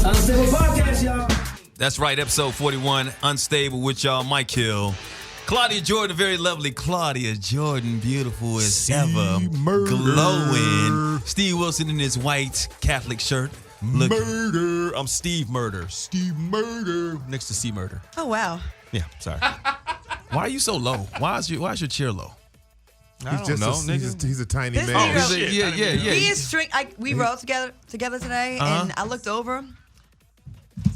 Unstable Podcast, y'all. That's right, episode 41, Unstable with y'all, Mike Hill. Claudia Jordan, very lovely Claudia Jordan, beautiful as ever, glowing. Steve Wilson in his white Catholic shirt. Murder. I'm Steve Murder. Steve Murder. Next to C Murder. Oh, wow. Yeah, sorry. Why are you so low? Why is your chair low? He's a tiny This man. nigga- Yeah. He is we rode together today, and I looked over.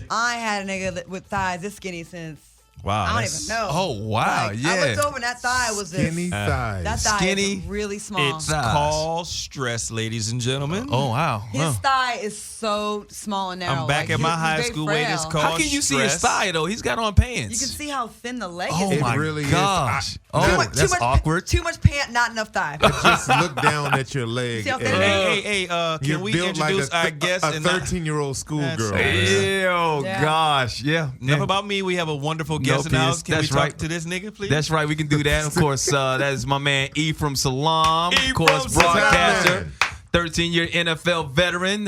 I had a nigga with thighs this skinny since Wow. I don't even know. Oh, wow, Like, yeah. I looked over and that thigh was this. Skinny thighs. That thigh Skinny. is really small. It's Thighs. called stress, ladies and gentlemen. Oh, wow. His thigh is so small and narrow. I'm back like, at my he's high very school frail. weight. It's called How can you see his stress. thigh, though? He's got on pants. You can see how thin the leg Oh, is. my really is. gosh. I- Oh, Too that's awkward. Too much pant, not enough thigh. Just look down at your leg. See how and thin Hey, you're can we built like introduce our a guest? and 13-year-old schoolgirl. That's- man. Oh, Yeah. gosh. Yeah. Enough about me. We have a wonderful guest in the Nope, house. Can we that's talk right. to this nigga, please? That's right. We can do that. Of course, that is my man Ephraim Salaam. Of course, Ephraim broadcaster. Salaam. 13-year NFL veteran,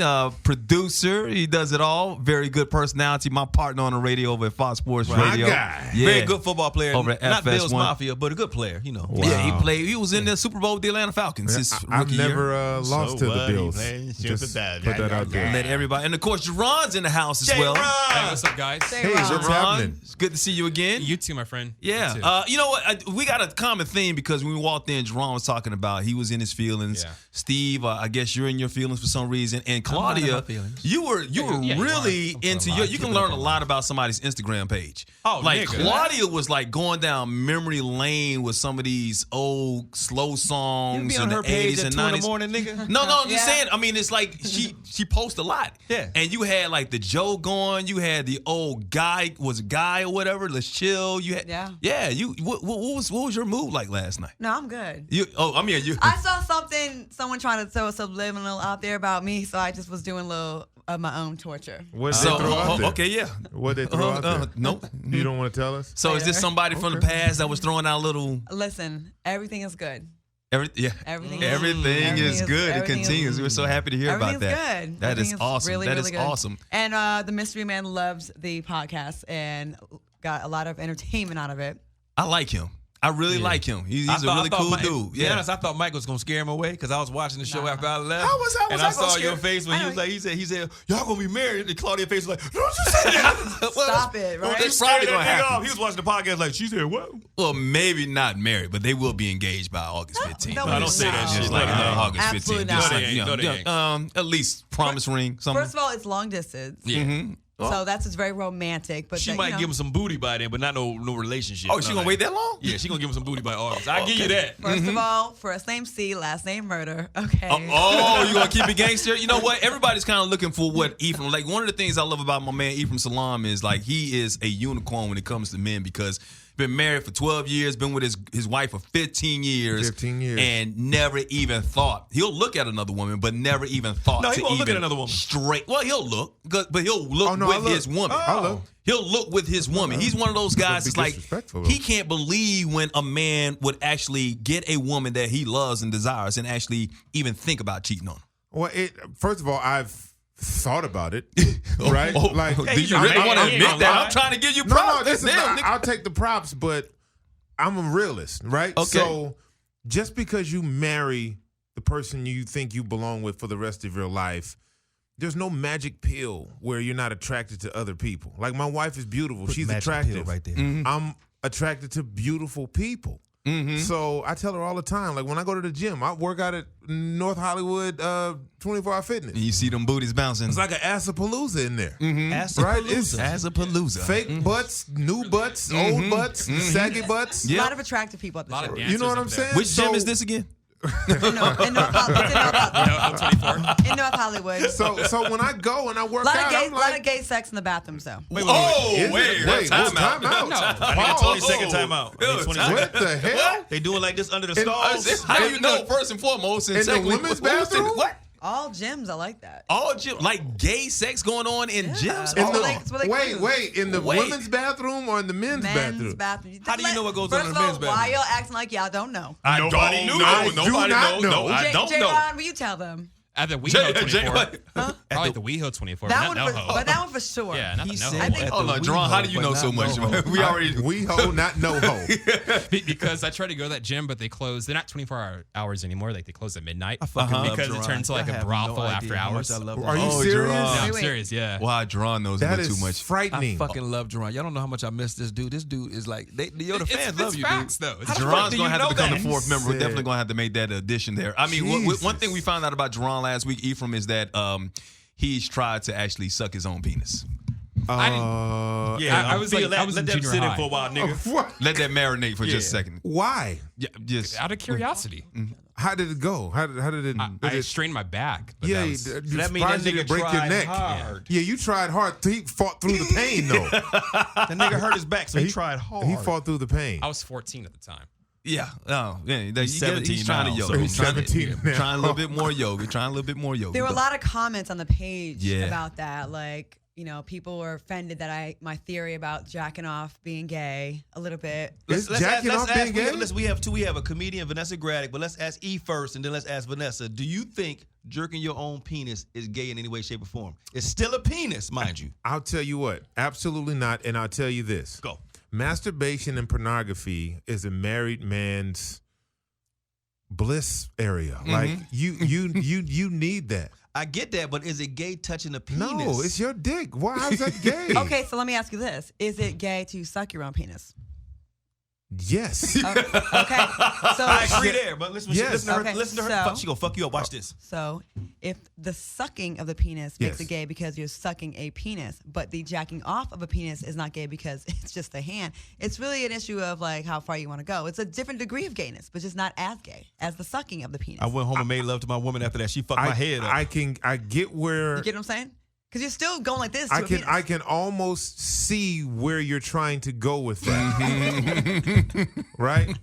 producer. He does it all. Very good personality. My partner on the radio over at Fox Sports My Radio. guy. Yeah. Very good football player. Over at Not Bills FS1. Mafia, but a good player, you know. Yeah, he played. He was in the Super Bowl with the Atlanta Falcons his I've rookie never year. lost to the Bills. Just put that out there. Let everybody. And, of course, Jaron's in the house as Jaron! well. Hey, what's up, guys? Say Hey, Ron. what's happening? Jaron, it's good to see you again. You too, my friend. You Yeah. too. You know what? We got a common theme because when we walked in, Jaron was talking about he was in his feelings. Yeah. Steve, I guess you're in your feelings for some reason. And not in Claudia, my feelings. you were yeah, you really are. into your. You can learn a lot about somebody's Instagram page. Oh, like nigga. Claudia was like going down memory lane with some of these old slow You songs be in on the her page 80s at and 2 in the 90s. morning, nigga? No, I'm just Yeah. saying. I mean, it's like she posts a lot. Yeah. And you had like the Joe going. You had the old guy or whatever. Let's chill. You had Yeah. You what was your mood like last night? No, I'm good. You I saw someone trying to throw a subliminal out there about me, so I just was doing a little of my own torture. What they throw out there? okay, yeah. What they throw out there? Nope. You don't want to tell us? So is this somebody from the past that was throwing out little Listen, everything is good. everything Everything is good. It everything is- continues. We're so happy to hear about Everything's that. good. That is Everything's awesome. Really, That really is good. awesome. And the Mystery Man loves the podcast and got a lot of entertainment out of it. I like him. I really like him. He's a really cool dude. To be Yeah. honest, I thought Mike was gonna scare him away because I was watching the show Nah. after I left. How was and I I gonna saw scare your face when I he was know. like, he said, y'all gonna be married. And Claudia face was like, don't you say that. Stop it, right? It's probably gonna happen. He was watching the podcast like, she said what? Well, maybe not married, but they will be engaged by August 15th. No, don't say that shit. Just like August Absolutely 15th. not. Just No, like, they ain't. No, they ain't. at least promise ring. Something. First of all, it's long distance. Yeah. So that's just very romantic. But She that, might you know, give him some booty by then, but not no relationship. Oh, she gonna wait that long? Yeah, she gonna give him some booty by August. I give you that. First of all, first name C, last name murder. Okay. Oh, you gonna keep it gangster? You know what? Everybody's kind of looking for what Ephraim. Like one of the things I love about my man Ephraim Salaam is like he is a unicorn when it comes to men because been married for 12 years, been with his wife for 15 years. 15 years. And never even thought. He'll look at another woman, but never even thought No, he to won't even look at another woman. straight. Well, he'll look, but he'll look Oh, no, I with look. his woman. I look. He'll look with his woman. He's one of those guys Be that's like, disrespectful, though. he can't believe when a man would actually get a woman that he loves and desires and actually even think about cheating on her. Well, first of all, I've thought about it, right? Like, do you really want to I- admit I- that? I- I'm trying to give you No, props. this is Damn, not, nigga. I'll take the props, but I'm a realist, right? Okay. So just because you marry the person you think you belong with for the rest of your life, there's no magic pill where you're not attracted to other people. Like my wife is beautiful. She's magic attractive. pill right there. I'm attracted to beautiful people. So I tell her all the time, like when I go to the gym, I work out at North Hollywood 24-hour Fitness. And you see them booties bouncing. It's like an Assapalooza in there. Ask Right? It's As a palooza. fake butts, new butts, old butts, saggy butts. A Yeah. lot of attractive people at the lot of show. dancers You know what up I'm there. saying? Which gym So- is this again? In North Hollywood. In North Hollywood. So when I go and I work A lot out, of gay, I'm lot of like, gay sex in the bathrooms, though. wait, time out. I need a 20-second timeout. I need 20 seconds. What the hell? They doing like this under the And- stalls. How do you know, first and foremost? And In the secondly, women's what was the- bathroom? What? All gyms, I like that. All gym, like gay sex going on in gyms? In Oh, the, like- it's what they cruise. wait, in the Wait. women's bathroom or in the men's bathroom? bathroom. How do you know what goes on in the men's First of all, why bathroom? y'all acting like y'all don't know? I Nobody don't knew. know. I do Nobody not knows. know. No, I don't know. Jaron, will you tell them? At the WeHo 24. Huh? Probably the WeHo 24. That but one, not for, NoHo. but that one for sure. Yeah, not the He NoHo. said I think- at Hold the on, Jaron, how do you WeHo, know but so not much? NoHo. We already. We ho, not no ho. Because I tried to go to that gym, but they closed. They're not 24 hours anymore. Like they close at midnight. I fucking love Because it Jaron. turned into like I a have brothel no after idea how much hours. I love Are you Oh, serious? Jaron. No, I'm Wait. serious. Yeah. Wow, Jaron knows That a little is too much. I frightening. fucking love Jaron. Y'all don't know how much I miss this dude. This dude is like, the It's fans love you, facts, dude. though. It's How the true. fuck Jaron's do gonna you have to know become that? the fourth member. We're Said- definitely gonna have to make that addition there. I mean, one thing we found out about Jaron last week, Ephraim, is that he's tried to actually suck his own penis. Yeah, I was like, I was let in that junior sit in high. for a while, nigga. What? Let that marinate for just a second. Why? Yeah, just Out of curiosity. How did it go? How did it? I strained my back. But yeah, that was, That means that surprised you nigga didn't break your tried neck. hard. Yeah, you tried hard. He fought through the pain though. That nigga hurt his back, so he tried hard. He fought through the pain. I was 14 at the time. yeah. Oh, yeah. He's 17 He's trying to now, yoga. so he's trying to- 17 now. Trying a little bit more yoga. Trying a little bit more yoga. There were a lot of comments on the page Yeah. about that. Like, you know, people were offended that my theory about jacking off being gay a little bit. Is jacking off being gay? We have a comedian, Vanessa Graddick, but let's ask E first, and then let's ask Vanessa. Do you think jerking your own penis is gay in any way, shape, or form? It's still a penis, mind you. I'll tell you what, absolutely not. And I'll tell you this: Go. masturbation and pornography is a married man's bliss area. Like you need that. I get that, but is it gay touching a penis? No, it's your dick. Why is that gay? Okay, so let me ask you this. Is it gay to suck your own penis? Yes. Okay. So I agree there, but listen, Yes. listen to her. Okay, Listen to her. so- She gonna fuck you up. Watch this. So, if the sucking of the penis makes Yes. it gay because you're sucking a penis, but the jacking off of a penis is not gay because it's just a hand, it's really an issue of like how far you want to go. It's a different degree of gayness, but just not as gay as the sucking of the penis. I went home and made love to my woman after that. She fucked my head up. I get where You get what I'm saying? Because you're still going like this. To I a can penis. I can almost see where you're trying to go with that. Right?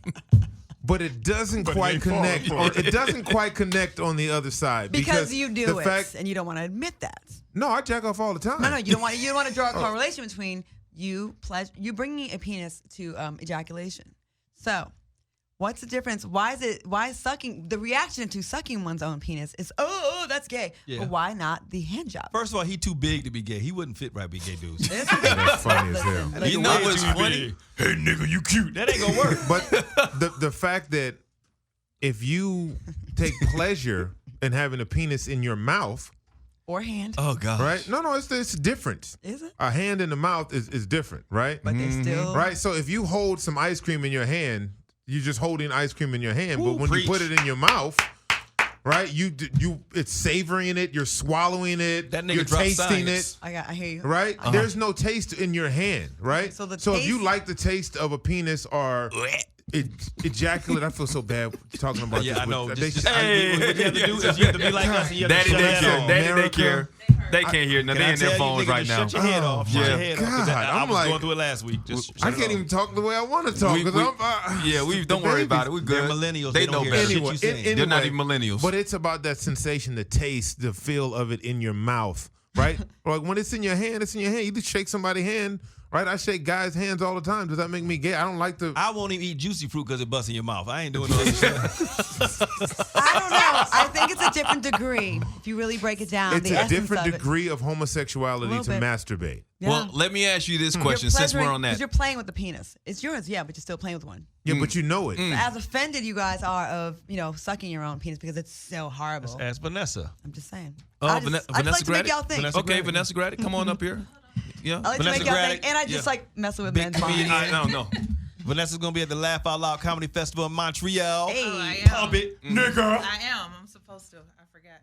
But it doesn't quite connect. It doesn't quite connect on the other side because you do the it fact- and you don't want to admit that. No, I jack off all the time. No, you don't want to draw a correlation between you bringing a penis to ejaculation. So, what's the difference? Why is sucking the reaction to sucking one's own penis is oh that's gay. Yeah. But why not the hand job? First of all, he too big to be gay. He wouldn't fit right with gay dudes. That's funny as hell. You know what's funny? Hey nigga, you cute. That ain't gonna work. But the fact that if you take pleasure in having a penis in your mouth, Or hand. Oh God. right? No, it's different. Is it? A hand in the mouth is different, right? But they still Right. So if you hold some ice cream in your hand, you're just holding ice cream in your hand. Ooh, but when preach. you put it in your mouth, right? It's savoring it. You're swallowing it. That nigga you're dropped tasting science. it. I hear you. Right? There's no taste in your hand, right? So the if you taste- like the taste of a penis or ejaculate, I feel so bad talking about Yeah, this. I know. but Just, Hey. what you have to do is you have to be like us and you have Daddy to shut daycare. off. Daddy America. daycare. They can't hear nothing. Can They I in their tell you, phones nigga, right just now. shut your head off. Shut yeah. your head off. 'Cause God, I I'm was like- going through it last week. Just I shut it can't off. even talk the way I want to talk. We- 'cause we- I'm, Yeah, we don't worry about it. We good. They're millennials. They They know don't hear better. shit Anyway, you saying. They're not anyway, even millennials. But it's about that sensation, the taste, the feel of it in your mouth, right? Like when it's in your hand, it's in your hand. You just shake somebody's hand, right? I shake guys' hands all the time. Does that make me gay? I don't like the. I won't even eat juicy fruit because it busts in your mouth. I ain't doing no other shit. I don't know. I think it's a different degree. If you really break it down, It's the a essence different of it. degree of homosexuality A to little bit. masturbate. Yeah. Well, let me ask you this You're question since we're pleasuring- on that. 'cause you're playing with the penis. It's yours, yeah, but you're still playing with one. Yeah, but you know it. As offended you guys are of, sucking your own penis because it's so horrible. Ask Vanessa. I'm just saying. Oh, I just Vanessa like to make Graddick? y'all think. Vanessa Okay, Graddick. Vanessa Graddick, come on up here. Yeah. I like Vanessa to make y'all Graddick, think, and I just yeah. like messing with Big men's minds. comedian. I don't know. Vanessa's gonna be at the Laugh Out Loud Comedy Festival in Montreal. Hey. Oh, I am. Pump it, nigga. I am. I'm supposed to. I forgot.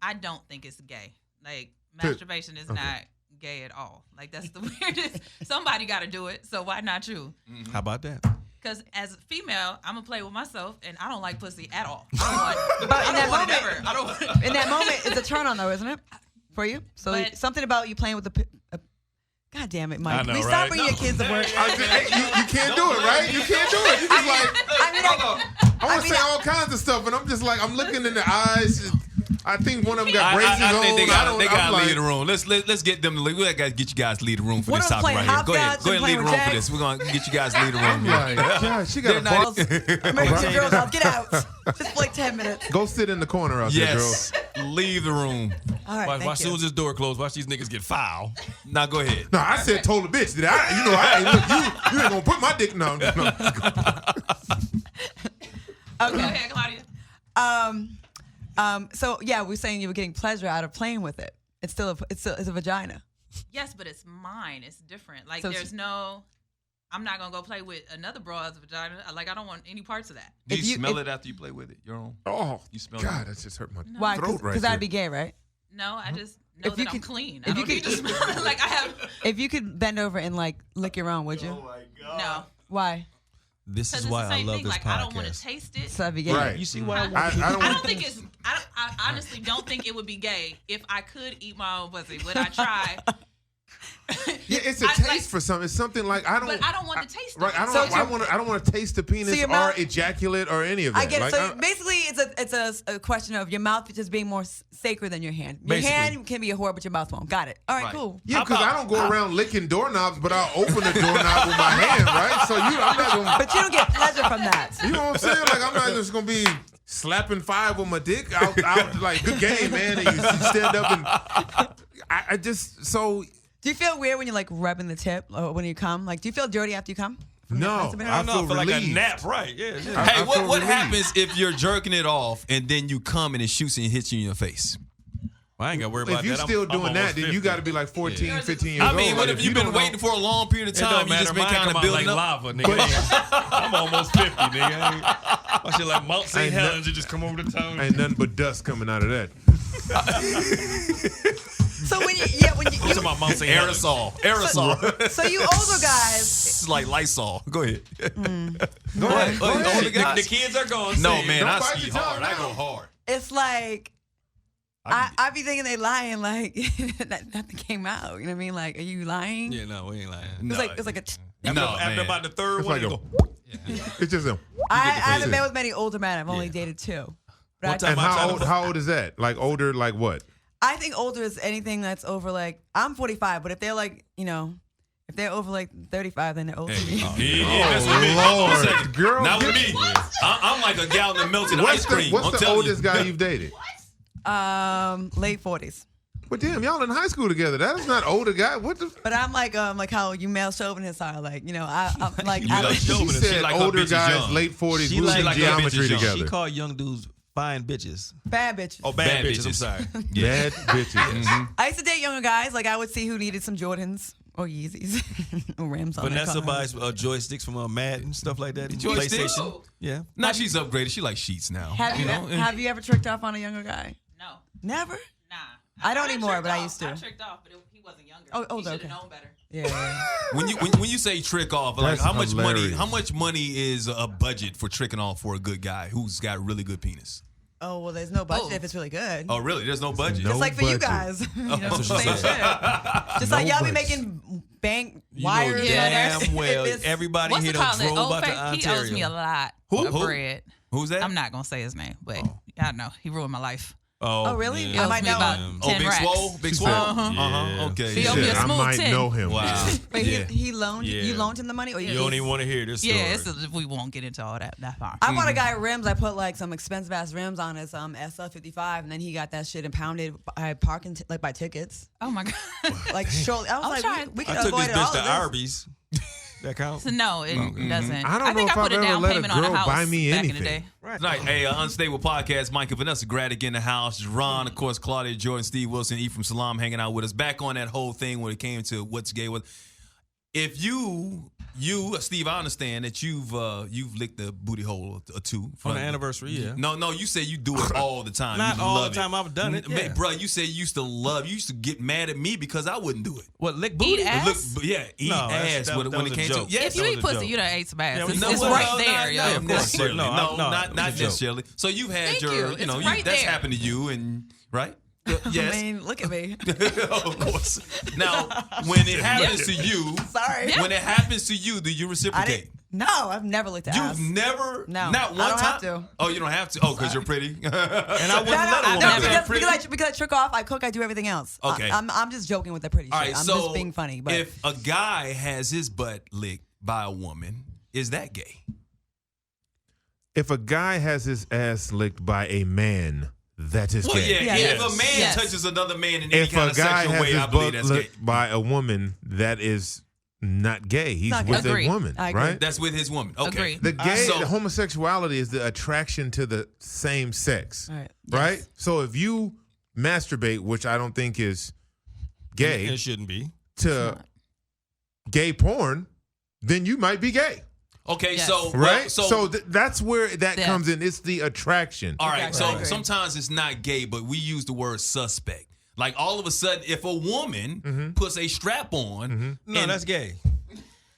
I don't think it's gay. Like masturbation is not gay at all. Like that's the weirdest. Somebody got to do it. So why not you? How about that? Because as a female, I'm gonna play with myself, and I don't like pussy at all. I don't want, But I in don't that want it moment- ever. I don't want In that moment, it's a turn on though, isn't it? For you? So But- something about you playing with the. God damn it, Mike. I know, We right? stop bringing your kids to work. You can't do it, right? You can't do it. You just like, I mean, I want to say all kinds of stuff, and I'm just like, I'm looking in the eyes. I think one of them got braces I think on. they got a leave the room. Let's get them. We gotta get you guys to leave the room for What this am I topic playing, right here. Go ahead, hopscotch and leave the room playing for with this. We're gonna get you guys to leave the room. Like, God, she got a Girls, American girls, out, get out. Just for like 10 minutes. Go sit in the corner out there, girl. Yes, leave the room. All right, Watch thank as soon you. as this door closed, watch these niggas get foul. Now go ahead. No, I said told a bitch. Did I? Look, you ain't gonna put my dick. No. Go ahead, Claudia. So yeah, we're saying you were getting pleasure out of playing with it. It's still it's a vagina. Yes, but it's mine. It's different. Like So there's no. I'm not gonna go play with another broad's vagina. Like I don't want any parts of that. Do If you you- smell if- it after you play with it? Your own? Oh, You smell God, it? that just hurt my Why? throat right Because there. that'd be gay, right? No, I just know If you that I'm could- clean. if I you don't need could- to smell like I have. If you could bend over and like lick your own, would you? No, why? This because is it's why the I same love thing. this Like I don't want to podcast. taste it. So that'd be gay. Right. You see why I I- want I I don't. don't think it's. I honestly don't think it would be gay if I could eat my own pussy. Would I try? Yeah, it's a I- taste like- for something. It's something like I don't. But I don't want to taste it. Right, I don't. So I you're- want to. I don't want to taste the penis So your or mouth- ejaculate or any of that. I get it. Like, So basically, it's a question of your mouth just being more sacred than your hand. Your Basically. hand can be a whore, but your mouth won't. Got it. All right, Right. cool. yeah, because I don't go around licking doorknobs, but I'll open the doorknob with my hand, right? So I'm not gonna. But you don't get pleasure from that. You know what I'm saying? Like I'm not just gonna be slapping five with my dick out like good game, man. And you stand up and I just so Do you feel weird when you're like rubbing the tip or when you come? Like, do you feel dirty after you come? no. I feel for like a relieved. nap, right? Yeah. I Hey, feel what relieved. happens if you're jerking it off and then you come and it shoots and hits you in your face? I ain't gotta worry about If you're that. still I'm doing that, almost then you 50. got to be like 14, Yeah. 15 years I old. mean, what Like, if you've been don't waiting know- for a long period of It don't time? You matter. just been Mine kind come of out building like up. lava, nigga. I'm almost 50, nigga. I shit like Mount St. Ain't Helens. You just come over the town. Ain't nothing but dust coming out of that. So when you I'm talking about Mount St. Helens. Aerosol. so you older guys, It's like Lysol. Go ahead. Go ahead. Go ahead. The, the kids are gone. No, see. man, Don't I bite ski your tongue hard. I now. go hard. it's like I be thinking they lying, like that nothing came out. You know what I mean? Like, are you lying? Yeah, no, we ain't lying. It's like a. After, No, after man. about the third It's one, like you a- go. It's just a. I haven't it. been with many older men. I've only dated two. But One I, time And I tried to- how old is that? Like older, like what? I think older is anything that's over like I'm 45, but if they're like if they're over like 35, then they're older than me. Yeah, that's what me. Lord, Listen, girl, not with get- me. I'm like a gallon of melted ice cream. What's I'm the telling oldest you. guy you've dated? Late 40s. But damn, y'all in high school together. That is not older guy. What the? But I'm like how you male chauvinists are. Like, I'm like, You I like don't- She chauvinist. She said like her older bitches guys, young. late 40s, She losing like her geometry bitches young. together. She called young dudes fine bitches. bad bitches. Oh, bad, Bad bitches. I'm bitches. sorry. Bad bitches. I used to date younger guys. Like, I would see who needed some Jordans or Yeezys or Rims on their Vanessa car. buys joysticks from Madden and stuff like that. Joysticks? PlayStation. Yeah. Now she's upgraded. She like sheets now. Have you ever tricked off on a younger guy? No, Never. nah. I don't tricked anymore, but I off. used to. I tricked off, but he wasn't younger. Oh, he older, should have okay. known better. Yeah. When you say trick off, like That's how much hilarious. money is a budget for tricking off for a good guy who's got really good penis? Oh, well, there's no budget Oh. if it's really good. Oh, really? There's no budget. No Just like for you budget. guys. You know, That's what same she shit. said. Just No like y'all be budget. making bank You wires. know and damn well. if it's- Everybody What's here it done called? drove Old out to Faith? He Ontario. owes me a lot Who? of bread. Who's that? I'm not gonna say his name, but I know he ruined my life. Oh, really? He I owes might me know about him. 10 Big racks. Swole? Big She Swole? said- Uh-huh. Okay. He yeah. owed me a Shit, I smooth might 10. know him. Wow. But Yeah. he loaned you Yeah. loaned him the money, or You don't even want to hear this story. Yeah, we won't get into all that far. I bought a guy rims. I put like some expensive ass rims on his SL55, and then he got that shit impounded by parking by tickets. Oh my god. Like shortly, I was I'm like, trying- we I could took avoid this all bitch of to this. Arby's. That count? So no, it doesn't. I don't think know if I put I've a down ever let a payment on a girl house buy me back in the anything. day. Tonight, hey, Unstable Podcast, Mike and Vanessa Gradick in the house. Jaron, of course, Claudia, Jordan, Steve Wilson, Ephraim Salaam hanging out with us. Back on that whole thing when it came to what's gay. If you, Steve, I understand that you've licked the booty hole or two. On the anniversary, yeah. No, you say you do it all the time. Not You all love the time. I've done it, yeah. Bro, you say you used to get mad at me because I wouldn't do it. What, lick booty? Eat ass? Look, yeah, eat No, ass that when was it a came joke. to yes. If you that eat was a pussy, joke. you done ate some ass. Yeah, It's, no, it's well, right no, there, yo. Not necessarily. No, No, not not a joke. necessarily. So you've had Thank your, you. you know, It's right that's there. happened to you, and right? I Yes. mean, look at me. Of course. Now, when it happens to you, Sorry. when it happens to you, do you reciprocate? No, I've never looked at ass. You've never, No, not one I don't time. have to. Oh, you don't have to. Oh, because you're pretty. And I wouldn't let a No, woman no, do that. because I trick off, I cook, I do everything else. Okay. I'm just joking with the pretty All shit. right, I'm so just being funny. But if a guy has his butt licked by a woman, is that gay? If a guy has his ass licked by a man, that is Well, gay. yeah. Yeah. If a man Yes. touches another man in any If kind a of guy sexual has way, his I believe butt that's gay. licked by a woman, that is not gay. He's Not with gay. a Agreed. woman, I agree. right? That's with his woman. Okay. Agreed. The gay, So- the homosexuality is the attraction to the same sex, All right. right? So if you masturbate, which I don't think is gay, It shouldn't be. to gay porn, then you might be gay, Okay, Yes. so right? so that's where that Yeah. comes in. It's the attraction. all right, Exactly. I so agree. sometimes it's not gay, but we use the word suspect. Like all of a sudden, if a woman puts a strap on, No, and that's gay.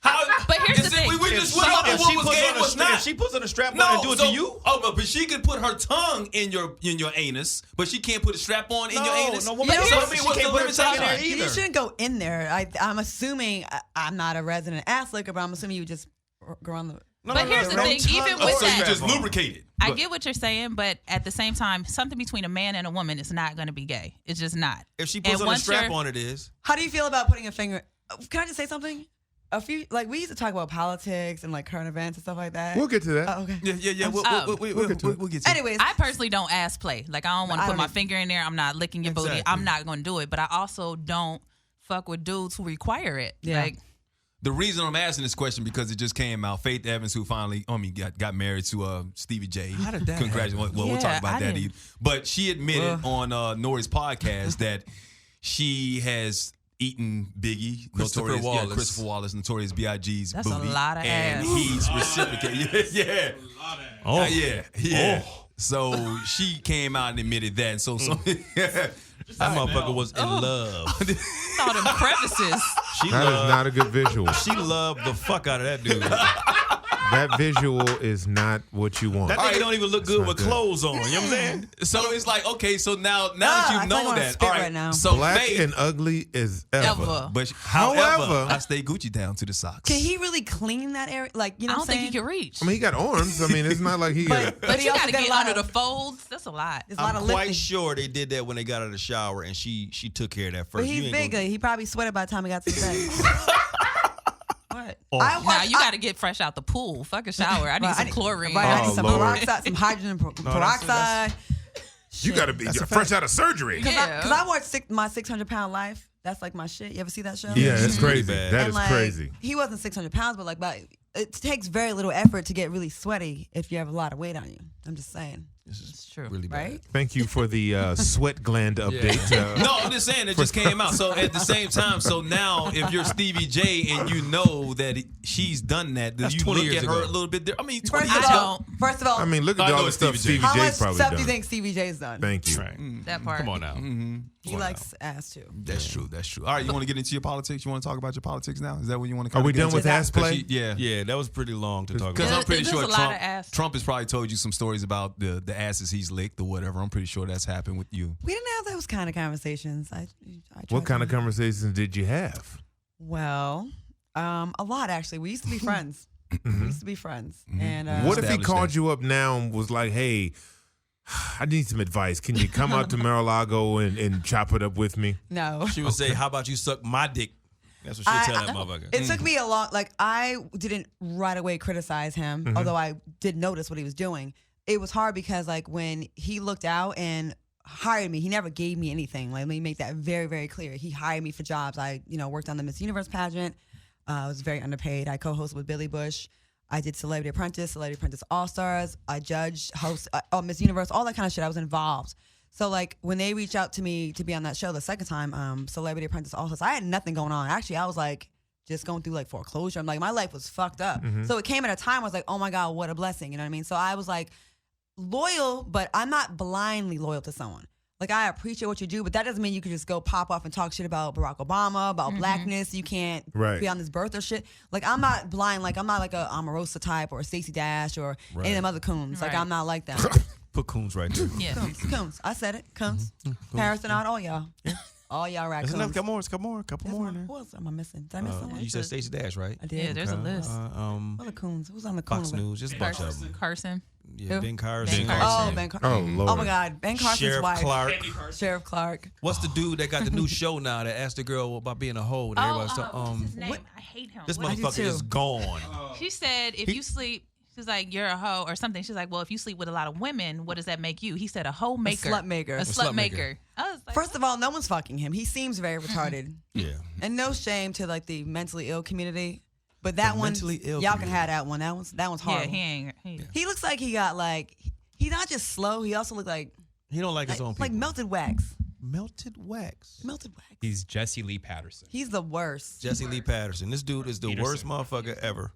how? But here's is the it- thing. We If just she, went over if what she was puts gay on and a what's strap, not. if she puts on a strap on and do it to you, but she can put her tongue in your anus, but she can't put a strap on in your anus. no, You woman, know she what? I mean, can't what's the put her tongue in there limitation? either. You shouldn't go in there. I'm assuming I'm not a resident ass licker, but I'm assuming you would just go on the. But here's the thing, even Oh, with so you that, just lubricated. I get what you're saying, but at the same time, something between a man and a woman is not going to be gay. It's just not. If she puts And on a once strap you're- on, it is. How do you feel about putting a finger? Can I just say something? We used to talk about politics and like current events and stuff like that. We'll get to that. Oh, okay. Yeah. We'll get to it. Anyways, I personally don't ass play. Like, I don't want I to put don't my either. finger in there. I'm not licking your booty. Exactly. I'm not going to do it. But I also don't fuck with dudes who require it. Yeah. Like, The reason I'm asking this question because it just came out. Faith Evans, who finally, got married to Stevie J. How did that Congratulations. Well, we'll Yeah, talk about I that. didn't- But she admitted on Nori's podcast that she has eaten Biggie, Christopher Wallace. Christopher Wallace, Notorious B.I.G's That's a booty, lot of and ass. he's reciprocated. Yeah. Oh, Yeah. So she came out and admitted that. And so That motherfucker was in love. all them crevices. She That is loved, not a good visual. she loved the fuck out of that dude. That visual is not what you want. That nigga don't even look good not with good. clothes on. You know what I'm saying? So it's like, okay, so now I that feel you like I know wanna that, spit all right, right now. so Black Faith, and ugly as ever. Ever. but however, However- I stay Gucci down to the socks. can he really clean that area? Like, you know, I don't what I'm think he saying? can reach. I mean, he got arms. I mean, it's not like he got. But he you also got to got a get lot under of- the folds. That's a lot. There's a lot I'm of quite lifting. sure they did that when they got out of the shower and she took care of that first. But You he's ain't big. gonna- He probably sweated by the time he got to the bed. What? Now you got to get fresh out the pool. Fuck a shower. I need some chlorine. Right, I Oh, need some Lord. peroxide, some hydrogen peroxide. You got to be fresh out of surgery. Yeah. Because I watched my 600-pound life. That's like my shit. You ever see that show? Yeah, it's Pretty crazy. bad. That And is like, crazy. He wasn't 600 pounds, but it takes very little effort to get really sweaty if you have a lot of weight on you. I'm just saying, It's true. really bad. right? Thank you for the sweat gland update. No, I'm just saying it just came out. So at the same time, so now if you're Stevie J and you know that she's done that, do That's you 20 look years at her ago. a little bit different? I mean, 20 First years of ago. all, first of all, I mean, look I at know all the it's stuff Stevie J. Stevie how J's much probably stuff do done. you think Stevie J's done? Thank you. That part. Come on now. He likes ass too. That's true. That's true. All right, you want to get into your politics? You want to talk about your politics now? Is that what you want to? Are we done with Because ass play? Yeah. Yeah, that was pretty long to talk Because about. I'm pretty There's sure a lot of ass. Trump has probably told you some stories about the asses he's licked or whatever. I'm pretty sure that's happened with you. We didn't have those kind of conversations. I What tried kind of to- conversations did you have? Well, a lot actually. We used to be friends. We used to be friends. And What if he Established called that. you up now and was like, "Hey, I need some advice. Can you come out to Mar-a-Lago and chop it up with me?" no. She would say, "How about you suck my dick?" That's what she'd tell that motherfucker. It took me a long, like I didn't right away criticize him, although I did notice what he was doing. It was hard because like when he looked out and hired me, he never gave me anything. Like, let me make that very, very clear. He hired me for jobs. I, worked on the Miss Universe pageant. I was very underpaid. I co-hosted with Billy Bush. I did Celebrity Apprentice All-Stars. I judged, host, Miss Universe, all that kind of shit. I was involved. So like when they reached out to me to be on that show the second time, Celebrity Apprentice All-Stars, I had nothing going on. Actually, I was like just going through like foreclosure. I'm like, my life was fucked up. So it came at a time I was like, oh my God, what a blessing. You know what I mean? So I was like loyal, but I'm not blindly loyal to someone. Like I appreciate what you do, but that doesn't mean you can just go pop off and talk shit about Barack Obama, about blackness. You can't be on this birther shit. Like I'm not blind. Like I'm not like a Omarosa type or a Stacey Dash or any of them other coons. Like Right. I'm not like that. Put Coons right there. Yeah. Coons. I said it. Coons. Paris and all y'all. All y'all raccoons. There's enough. Couple more in there. Who else am I missing? Did I miss someone? You said Stacey Dash, right? I did. Yeah, there's a list. What are the coons? Who's on the coon Fox list? News, just a bunch of them. Carson. Yeah, Who? Ben Carson. Ben Carson. Oh, Ben Carson. Oh, Lord. Oh my God, Ben Carson's Sheriff wife. Clark. Sheriff Clark. What's the dude that got the new show now that asked the girl about being a hoe? And everybody's What's his name? I hate him. this What- do motherfucker too. is gone. She said, if you sleep, she's like, you're a hoe or something. She's like, well, if you sleep with a lot of women, what does that make you? He said, a hoe maker. slut maker. A A slut slut maker. maker. I was like, First of all, no one's fucking him. He seems very retarded. Yeah. And no shame to like the mentally ill community, but that The one, mentally ill y'all community. can have that one. That one's yeah, horrible. he ain't. He looks like he got like he's not just slow. He also looks like He don't like his own people. like melted wax. melted wax. Melted wax. He's Jesse Lee Patterson. He's the worst. Jesse Lee Patterson. This dude is the worst Peterson. motherfucker ever.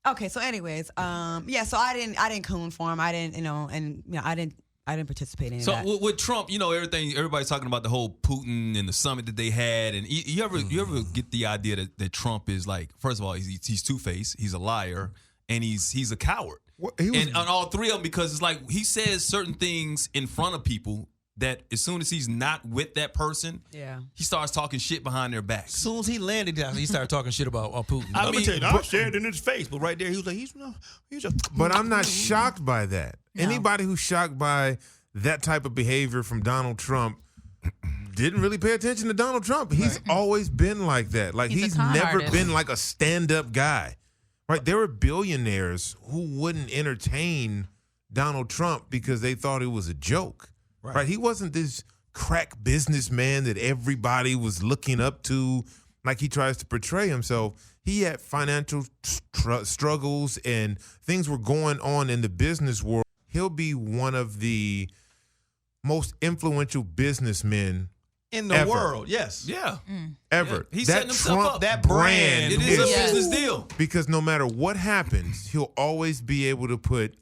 Okay, so anyways, yeah, so I didn't coon for him. I didn't, I didn't participate in So that. with Trump, everybody's talking about the whole Putin and the summit that they had, and you ever get the idea that Trump is like, first of all, he's two-faced, he's a liar, and he's a coward. And on all three of them, because it's like he says certain things in front of people that as soon as he's not with that person, Yeah. he starts talking shit behind their backs. As soon as he landed down, he started talking shit about Putin. I mean, I shared in his face, but right there he was like, he's just. But I'm not shocked by that. No. Anybody who's shocked by that type of behavior from Donald Trump didn't really pay attention to Donald Trump. He's always been like that. Like He's a he's con never artist. been like a stand-up guy. Right? There were billionaires who wouldn't entertain Donald Trump because they thought it was a joke. Right? He wasn't this crack businessman that everybody was looking up to like he tries to portray himself. He had financial struggles and things were going on in the business world. He'll be one of the most influential businessmen In the ever. world, yes. yeah. ever. He's that setting himself Trump up. That brand It is a Yes. business deal. because no matter what happens, he'll always be able to put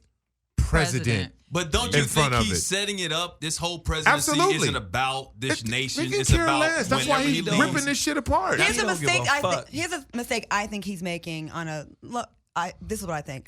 president. But don't you in front think of he's it. setting it up? This whole presidency Absolutely. isn't about this nation. He can It's care about less. That's why whenever he's he leaves. ripping this shit apart. Here's He a don't give mistake. a fuck. Here's a mistake I think he's making on a look. This is what I think.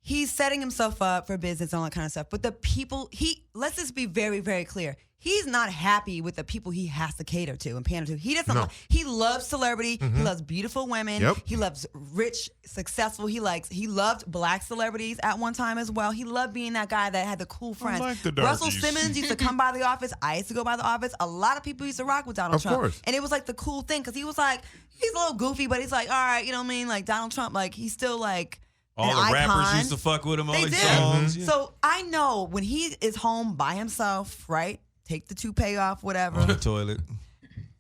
He's setting himself up for business and all that kind of stuff. But the people let's just be very, very clear. He's not happy with the people he has to cater to and pander to. He doesn't. No. He loves celebrity. He loves beautiful women. Yep. He loves rich, successful. He loved black celebrities at one time as well. He loved being that guy that had the cool friends. like the Russell darkies. Simmons used to come by the office. I used to go by the office. A lot of people used to rock with Donald Of Trump. course. And it was like the cool thing because he was like, he's a little goofy, but he's like, all right, you know what I mean? Like Donald Trump, like he's still like All an the rappers icon. used to fuck with him, all They these did. songs. Yeah. So I know when he is home by himself, right? Take the toupee off, whatever, On the toilet,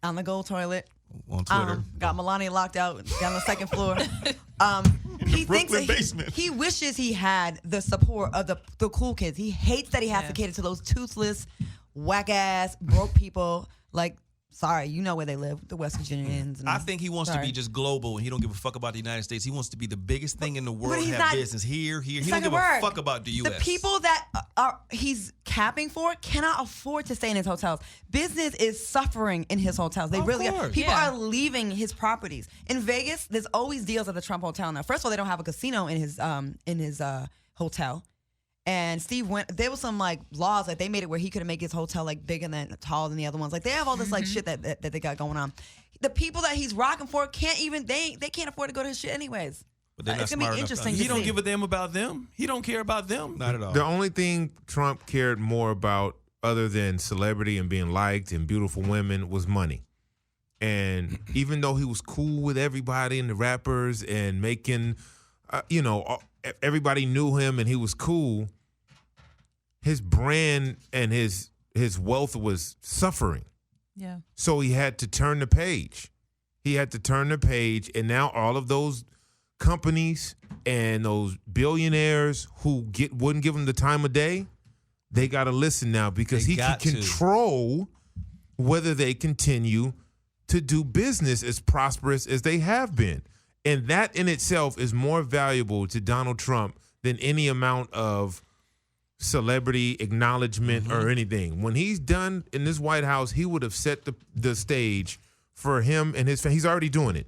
on the gold toilet. on Twitter. Got Melania locked out down the second floor. He thinks Brooklyn that basement. he wishes he had the support of the cool kids. He hates that he has to cater to those toothless, whack ass, broke people. Like, sorry, you know where they live, the West Virginians. And, I think he wants to sorry. be just global, and he don't give a fuck about the United States. He wants to be the biggest thing in the world. he's Have not- business here. He It's don't like give a word. a fuck about the U.S. The people that he's capping for cannot afford to stay in his hotels. Business is suffering in his hotels. They Of really are. course. People Yeah. are leaving his properties. In Vegas, there's always deals at the Trump Hotel now. First of all, they don't have a casino in his hotel. And Steve went. There was some like laws that they made it where he could make his hotel like bigger than taller than the other ones. Like they have all this like shit that they got going on. The people that he's rocking for can't even they can't afford to go to his shit anyways. But they're not It's gonna be smart enough to interesting. He to don't see. give a damn about them. He don't care about them. Not at all. The only thing Trump cared more about other than celebrity and being liked and beautiful women was money. And even though he was cool with everybody and the rappers and making, everybody knew him and he was cool, his brand and his wealth was suffering. Yeah. So he had to turn the page. And now all of those companies and those billionaires who wouldn't give him the time of day, they got to listen now because They he can got to. control whether they continue to do business as prosperous as they have been. And that in itself is more valuable to Donald Trump than any amount of celebrity acknowledgement or anything. When he's done in this White House, he would have set the stage for him and his family. He's already doing it.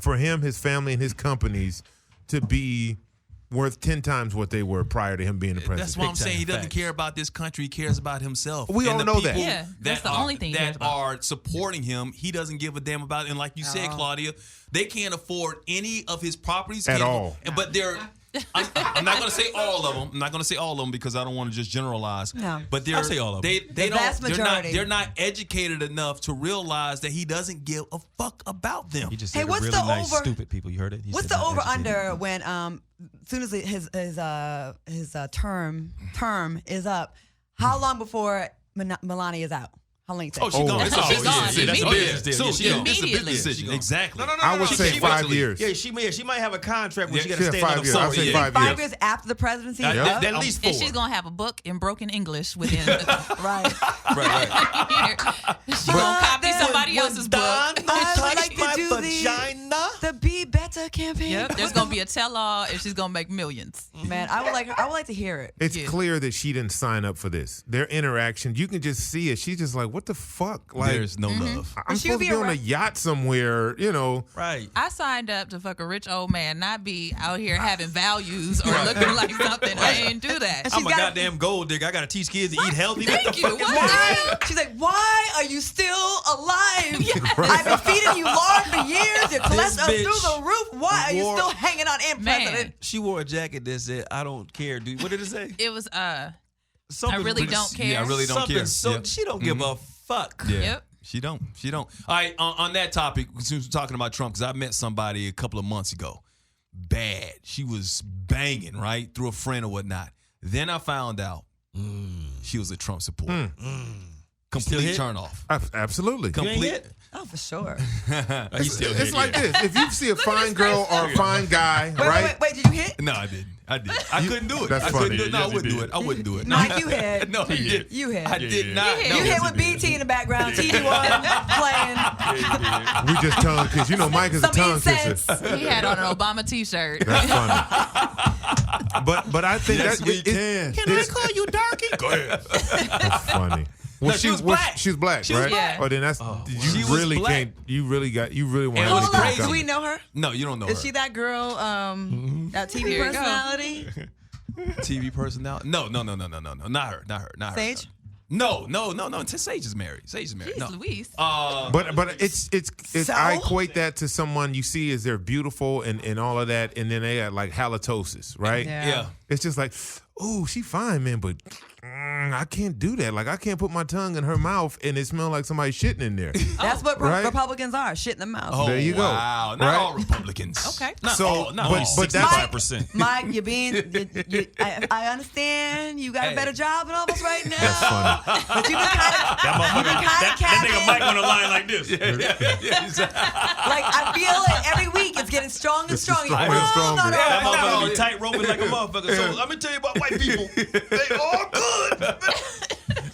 For him, his family, and his companies to be worth 10 times what they were prior to him being the president. That's why I'm saying he doesn't Facts. care about this country. He cares about himself. We And all the know that. people Yeah, that's the only thing he cares that about. are supporting him. He doesn't give a damn about it. And like you said, Claudia, they can't afford any of his properties At Can't all. afford- But they're. I'm not going to say all of them. I'm not going to say all of them because I don't want to just generalize. No. But they're, I'll say all of them. They The vast majority. They're not educated enough to realize that he doesn't give a fuck about them. He just Hey, said what's really the nice, over- stupid people. You heard it? He What's said the not over educated. under when as soon as his term is up? How long before Melania is out? How long you think? Oh, she's gone. She's Oh, gone. yeah, see, that's a Immediately. business deal. So, Yeah, she yeah, gone. It's a immediately. business decision. Exactly. I would say She 5 eventually- years. Yeah, she might have a contract where she Yeah, got to yeah, stay 5 another years. 4 I'll say years. 5 5 years. years after the presidency? At, Yep. at least 4. And she's gonna have a book in broken English within. Right. She's gonna copy somebody else's book. I like to do the Be Better campaign. Yep, there's gonna be a tell-all, and she's gonna make millions. Man, I would like to hear it. It's Yeah. clear that she didn't sign up for this. Their interaction, you can just see it. She's just like, what the fuck? Like, There's no love. I'm she would supposed to be be on a around- yacht somewhere, you know. Right. I signed up to fuck a rich old man, not be out here having values or looking like something. I ain't do that. And I'm she's a got- goddamn gold digger. I got to teach kids to eat healthy. What the Thank you. fuck is What? that? Why? She's like, why are you still alive? I've been feeding you lard for years. Your cholesterol bitch through the roof. Why are you wore- still hanging on in Man. president? She wore a jacket that said, I don't care, dude. What did it say? It was Something I really don't care. Yeah, I really don't something care. So Yeah. she don't give a fuck. Yeah. Yep. She don't. All right, on that topic, since we're talking about Trump, because I met somebody a couple of months ago. Bad. She was banging, right? Through a friend or whatnot. Then I found out she was a Trump supporter. Complete hit? turn off. Absolutely. You ain't Complete. hit? Oh, for sure. It's like this. If you see a fine girl or a fine guy, right? Wait, did you hit? No, I didn't. I couldn't do it. That's I couldn't funny. do it. No, I Yes, wouldn't he do did. it. I wouldn't do it. Mike, you hit. No, he did. You hit. I did not. hit. No. You hit with BT in the background, TV1 playing. We just tongue kiss. You know, Mike is a Some tongue incense. kisser. he had on an Obama T-shirt. That's funny. But I think Yes, that's we can. Can I call you darky? Go ahead. That's funny. Well, No, she was black. She was black, She was right? black. Oh, then that's She you was really black. can't. You really want And to it was Hold on. crazy. Do we know her? No, you don't know Is her. she that girl, that TV Here you go. personality? TV personality? No. Not her. Not her. Sage? No. Sage is married. Jeez, No. Luis. But it's So? I equate that to someone you see as they're beautiful and all of that, and then they got like halitosis, right? Yeah. It's just like, oh, she fine, man, but I can't do that. Like I can't put my tongue in her mouth and it smell like somebody shitting in there. That's what Right? Republicans are, shit in the mouth. Oh, There you go. Wow. Not Right? all Republicans. Okay. Not So, all, not but- all. but that's- 65%. Mike, you're being. I understand you got a better job than almost right now. That's funny. But you've been kind of. That nigga Mike on the line like this. Like I feel it every week. It's getting stronger and stronger. stronger and stronger. No, no, That no, motherfucker no. be tight roping like a motherfucker. So let me tell you about white people. They all good.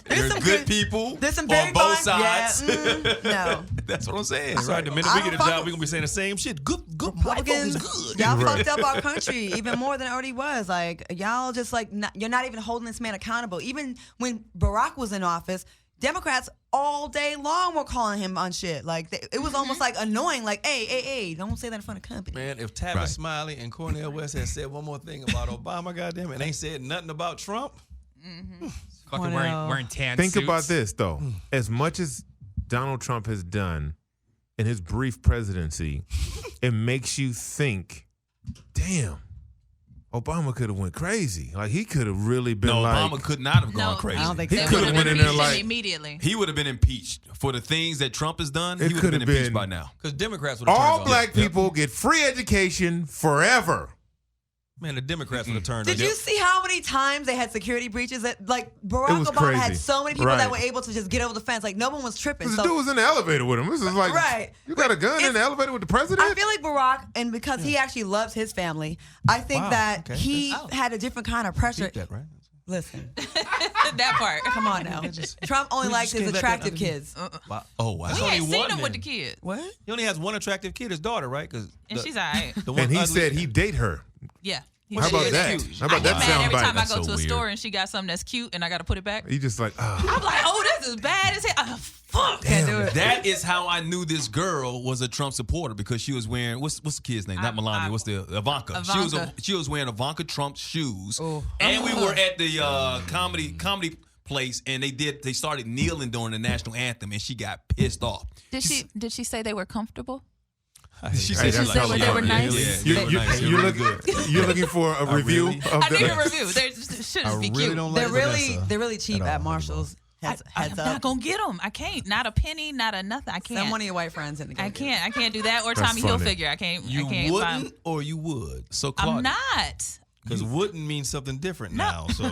They're some good good- people There's some very on both fine- yeah, sides. no. That's what I'm saying. Sorry, the minute I we get a don't job, fuck- we're gonna be saying the same shit. Good white folks is Republicans, good. y'all Right. fucked up our country even more than it already was. Like y'all just like you're not even holding this man accountable. Even when Barack was in office, Democrats all day long were calling him on shit. Like it was almost like annoying. Like, hey, don't say that in front of company. Man, if Tavis Right. Smiley and Cornel West had said one more thing about Obama, goddamn it, and ain't said nothing about Trump, Fucking wearing tan Think suits. about this though. As much as Donald Trump has done in his brief presidency, it makes you think, damn, Obama could have went crazy. Like he could have really been No, like Obama could not have No, gone crazy. I don't think He so. They could would have have went in there impeached him like immediately. He would have been impeached for the things that Trump has done. It He would have been could have impeached been- by now. because Democrats would have turned all on. black people get free education forever. Man, the Democrats would have turned Did on. you see how many times they had security breaches? That like Barack was Obama had crazy. so many people Right. that were able to just get over the fence. Like no one was tripping. This So dude was in the elevator with him. This is like, Right. you got a gun in the elevator with the president? I feel like Barack, and because he actually loves his family, I think Wow, that okay. he had a different kind of pressure. that, right? Listen, that part. come on now. Trump only we likes just his can't let that attractive kids. Wow. Oh, wow. We There's ain't only seen one him with the then. kid. What? He only has one attractive kid, his daughter, right? Because And she's all right. the one and he ugly- said he'd date her. Yeah. How about that? How about I that get mad every soundbite? time I That's go so to a weird. store and she got something that's cute and I got to put it back. You just like, oh, I'm like, oh, this is bad as hell. Fuck. Can't do it. That is how I knew this girl was a Trump supporter because she was wearing what's the kid's name? Not Melania. What's the Ivanka? She was wearing Ivanka Trump's shoes, and we were at the comedy place, and they started kneeling during the national anthem, and she got pissed off. Did she say they were comfortable? She Hey, said she that's liked they it. were nice? Yeah, you're looking for a review of I need a the. review. They should just be really cute. don't They're like really Vanessa they're really cheap at at all, Marshalls. I'm Heads not up. gonna get them. I can't. Not a penny. Not a nothing. I can't. Send one of your white friends in to go I get can't. I can't do that. Or That's Tommy funny. Hilfiger. I can't. You I can't wouldn't find. or you would. So Claudia. I'm not. Because wouldn't means something different now. So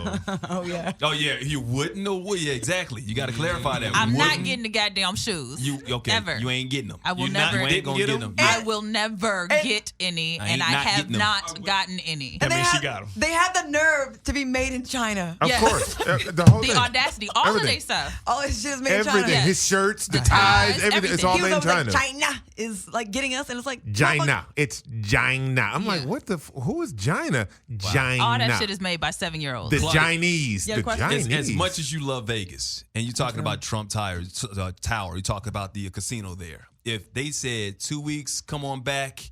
Oh yeah. Oh yeah, you wouldn't or would? Yeah, exactly. You got to clarify that. I'm not Wouldn't. getting the goddamn shoes. You okay? Ever. You ain't getting them. I will you never- You ain't gonna Didn't get get them. I will never get any, I and ain't I not have getting them. not gotten any. That They means she have- got 'em. They have the nerve to be made in China. Of Yes. course, the whole The thing. audacity, all Everything. of their stuff. All this shit is made in Everything, China. Yes. his shirts, the The ties, ties, everything. It's everything. all He was made in always China. like, China is like getting us, and it's like China. It's China. I'm like, Yeah. what the? Who is China? China. All that shit is made by 7-year-olds. the Claudia. Chinese. Yeah, The question. Chinese. As much as you love Vegas and you're talking about Trump Tower, you talk about the casino there. If they said 2 weeks, come on back,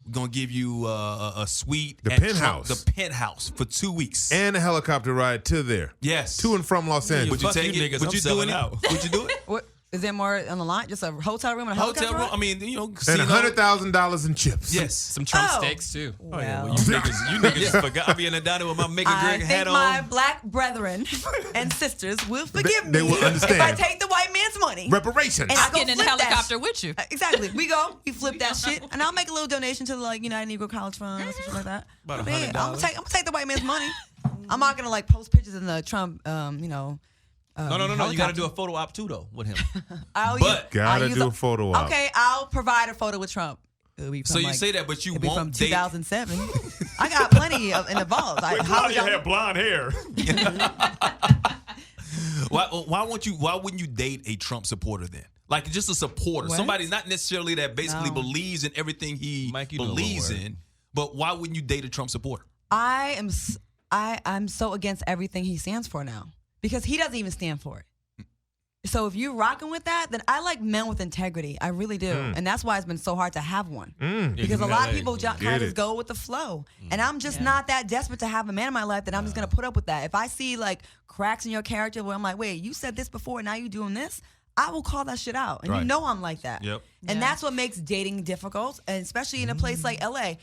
we're gonna give you a suite, The at penthouse. the penthouse for 2 weeks. And a helicopter ride to there. Yes, To and from Los Angeles. Would you Fuck take you it? niggas, Would I'm you do selling it? out. Would you do it? What is there more on the line? Just a hotel room and a Hotel helicopter room. ride? I mean, and casino. $100,000 in chips. Yes. Some Trump Oh. steaks too. oh yeah, well, Well, you niggas forgot. I be in the diner with my make a I drink think hat my on. black brethren and sisters will forgive They me will understand. if I take the white man's money. Reparations. And I I'm go getting in the flip that helicopter shit. with you. Exactly. We flip that shit, and I'll make a little donation to the United Negro College Fund or something like that. About But yeah, I'm $100. gonna take the white man's money. I'm not gonna post pictures in the Trump, No. You got to do a photo op too though with him. Gotta do a photo op. Okay, I'll provide a photo with Trump. It'll be from, So you say that, but you it'll be from won't date. 2007. I got plenty in the vault. Claudia had blonde hair. Why wouldn't you date a Trump supporter then? Like just a supporter, What? somebody not necessarily that basically No. believes in everything he Mike, you know believes what word. in. But why wouldn't you date a Trump supporter? I'm so against everything he stands for now because he doesn't even stand for it. So if you're rocking with that, then I like men with integrity. I really do, and that's why it's been so hard to have one. Because a lot of people kind of just go with the flow, and I'm just not that desperate to have a man in my life that I'm just gonna put up with that. If I see like cracks in your character where I'm like, wait, you said this before, now you doing this, I will call that shit out, and you Right. know I'm like that. Yep. And Yeah. that's what makes dating difficult, and especially in a place like LA.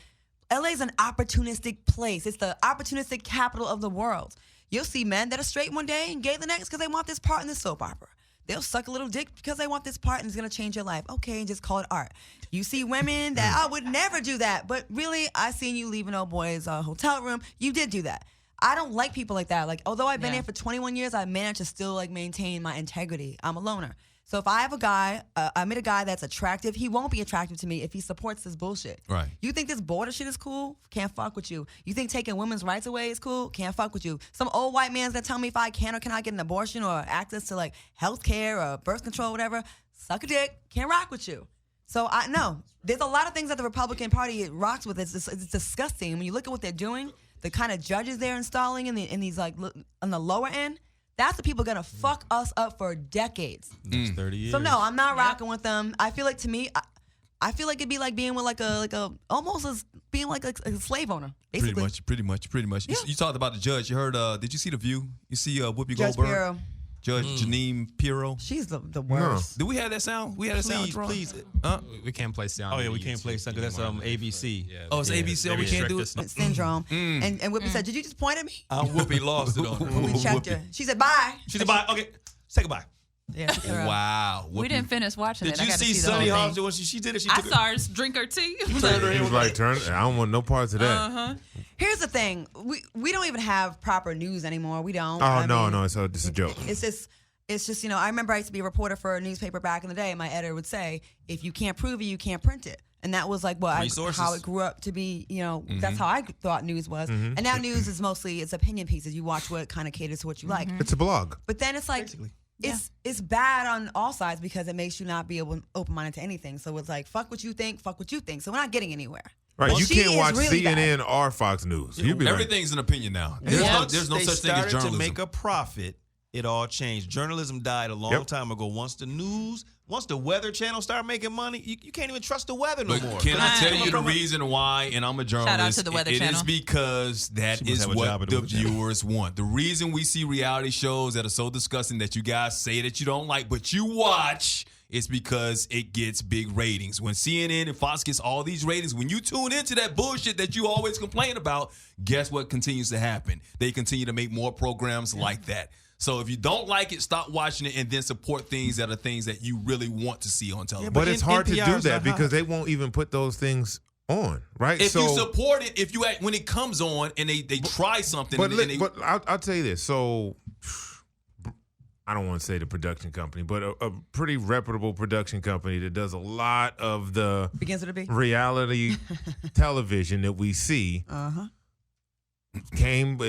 LA is an opportunistic place. It's the opportunistic capital of the world. You'll see men that are straight one day and gay the next because they want this part in the soap opera. They'll suck a little dick because they want this part and it's going to change your life. Okay, and just call it art. You see women that I would never do that, but really, I seen you leave an old boy's hotel room. You did do that. I don't like people like that. Like, although I've been Yeah. here for 21 years, I managed to still like maintain my integrity. I'm a loner. So if I have a guy, I meet a guy that's attractive, he won't be attractive to me if he supports this bullshit. Right. You think this border shit is cool? Can't fuck with you. You think taking women's rights away is cool? Can't fuck with you. Some old white man's gonna tell me if I can or cannot get an abortion or access to like health care or birth control, whatever. Suck a dick. Can't rock with you. So I know there's a lot of things that the Republican Party rocks with. It's disgusting when you look at what they're doing. The kind of judges they're installing in these like on the lower end. That's what people are gonna fuck us up for decades. Next 30 years. So no, I'm not rocking with them. I feel like to me, I feel like it'd be like being with like a almost as being like a slave owner, basically. Pretty much. Yeah. You talked about the judge. You heard? Did you see The View? You see Whoopi Judge Goldberg? Pirro. Judge Janine Pirro. She's the worst. Do we have that sound? We had that sound. Please. We can't play sound. Oh yeah, we can't play something. That's ABC. Yeah, Oh, it's ABC. We can't do it. Syndrome. And Whoopi said, "Did you just point at me?" Whoopi lost it on her. We checked her. She said, "Bye." She said, bye. Okay, say goodbye. Yeah, she cut her off. Wow. We Whoopi- didn't finish watching Did it. I you got to see the Sunny whole Hopps thing. when she did it? She I took saw her drink her tea. He was like, I don't want no parts of that. Here's the thing: we don't even have proper news anymore. We don't. Oh, no, it's a joke. It's just I remember I used to be a reporter for a newspaper back in the day. My editor would say, if you can't prove it, you can't print it. And that was like how it grew up to be, that's how I thought news was. And now news is mostly, it's opinion pieces. You watch what kind of caters to what you like. It's a blog. But then it's like, it's bad on all sides because it makes you not be able open-minded to anything. So it's like, fuck what you think. So we're not getting anywhere. Right, Well, you she can't is watch really CNN or Fox News. You'd be like, Everything's an opinion now. There's Once no they such thing as started journalism. to make a profit, it all changed. Journalism died a long time ago. Once the Weather Channel started making money, you can't even trust the weather no But more. can I tell you the From a- reason why? And I'm a journalist. Shout out to the Weather It Channel. is because that She must is have a job what at the the Weather Channel. viewers want. The reason we see reality shows that are so disgusting that you guys say that you don't like, but you watch, is because it gets big ratings. When CNN and Fox gets all these ratings, when you tune into that bullshit that you always complain about, guess what continues to happen? They continue to make more programs like that. So if you don't like it, stop watching it and then support things that you really want to see on television. but it's hard to do NPR's that not because hot. they won't even put those things on, right? If you support it, when it comes on and they try something, But, and they, but I'll tell you this. So I don't want to say the production company, but a pretty reputable production company that does a lot of the Begins with a B. reality television that we see came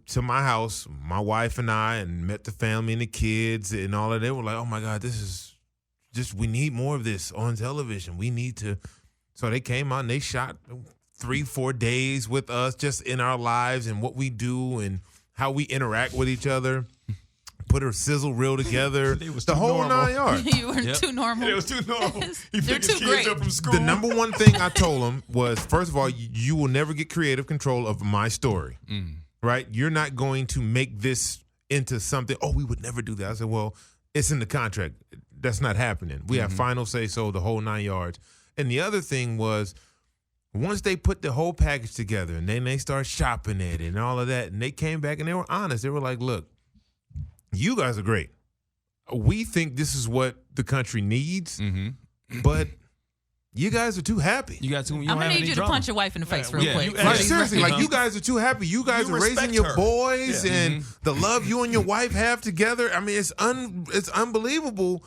to my house, my wife and I, and met the family and the kids and all of that. They were like, oh my God, this is just, we need more of this on television. We need to. So they came out and they shot 3-4 days with us just in our lives and what we do and how we interact with each other. Put her sizzle reel together. The whole normal. 9 yards. You were too normal. It was too normal. He They're picked his too kids great. up from school. The number one thing I told him was, first of all, you will never get creative control of my story, right? You're not going to make this into something, we would never do that. I said, well, it's in the contract. That's not happening. We have final say-so, the whole 9 yards. And the other thing was, once they put the whole package together and then they start shopping it and all of that, and they came back and they were honest. They were like, look, you guys are great. We think this is what the country needs, but you guys are too happy. you got to. I'm gonna need you to punch your wife in the face real Yeah, quick. you- Like, seriously, like you guys are too happy. You guys You are raising respect your her. boys and the love you and your wife have together. I mean, it's unbelievable.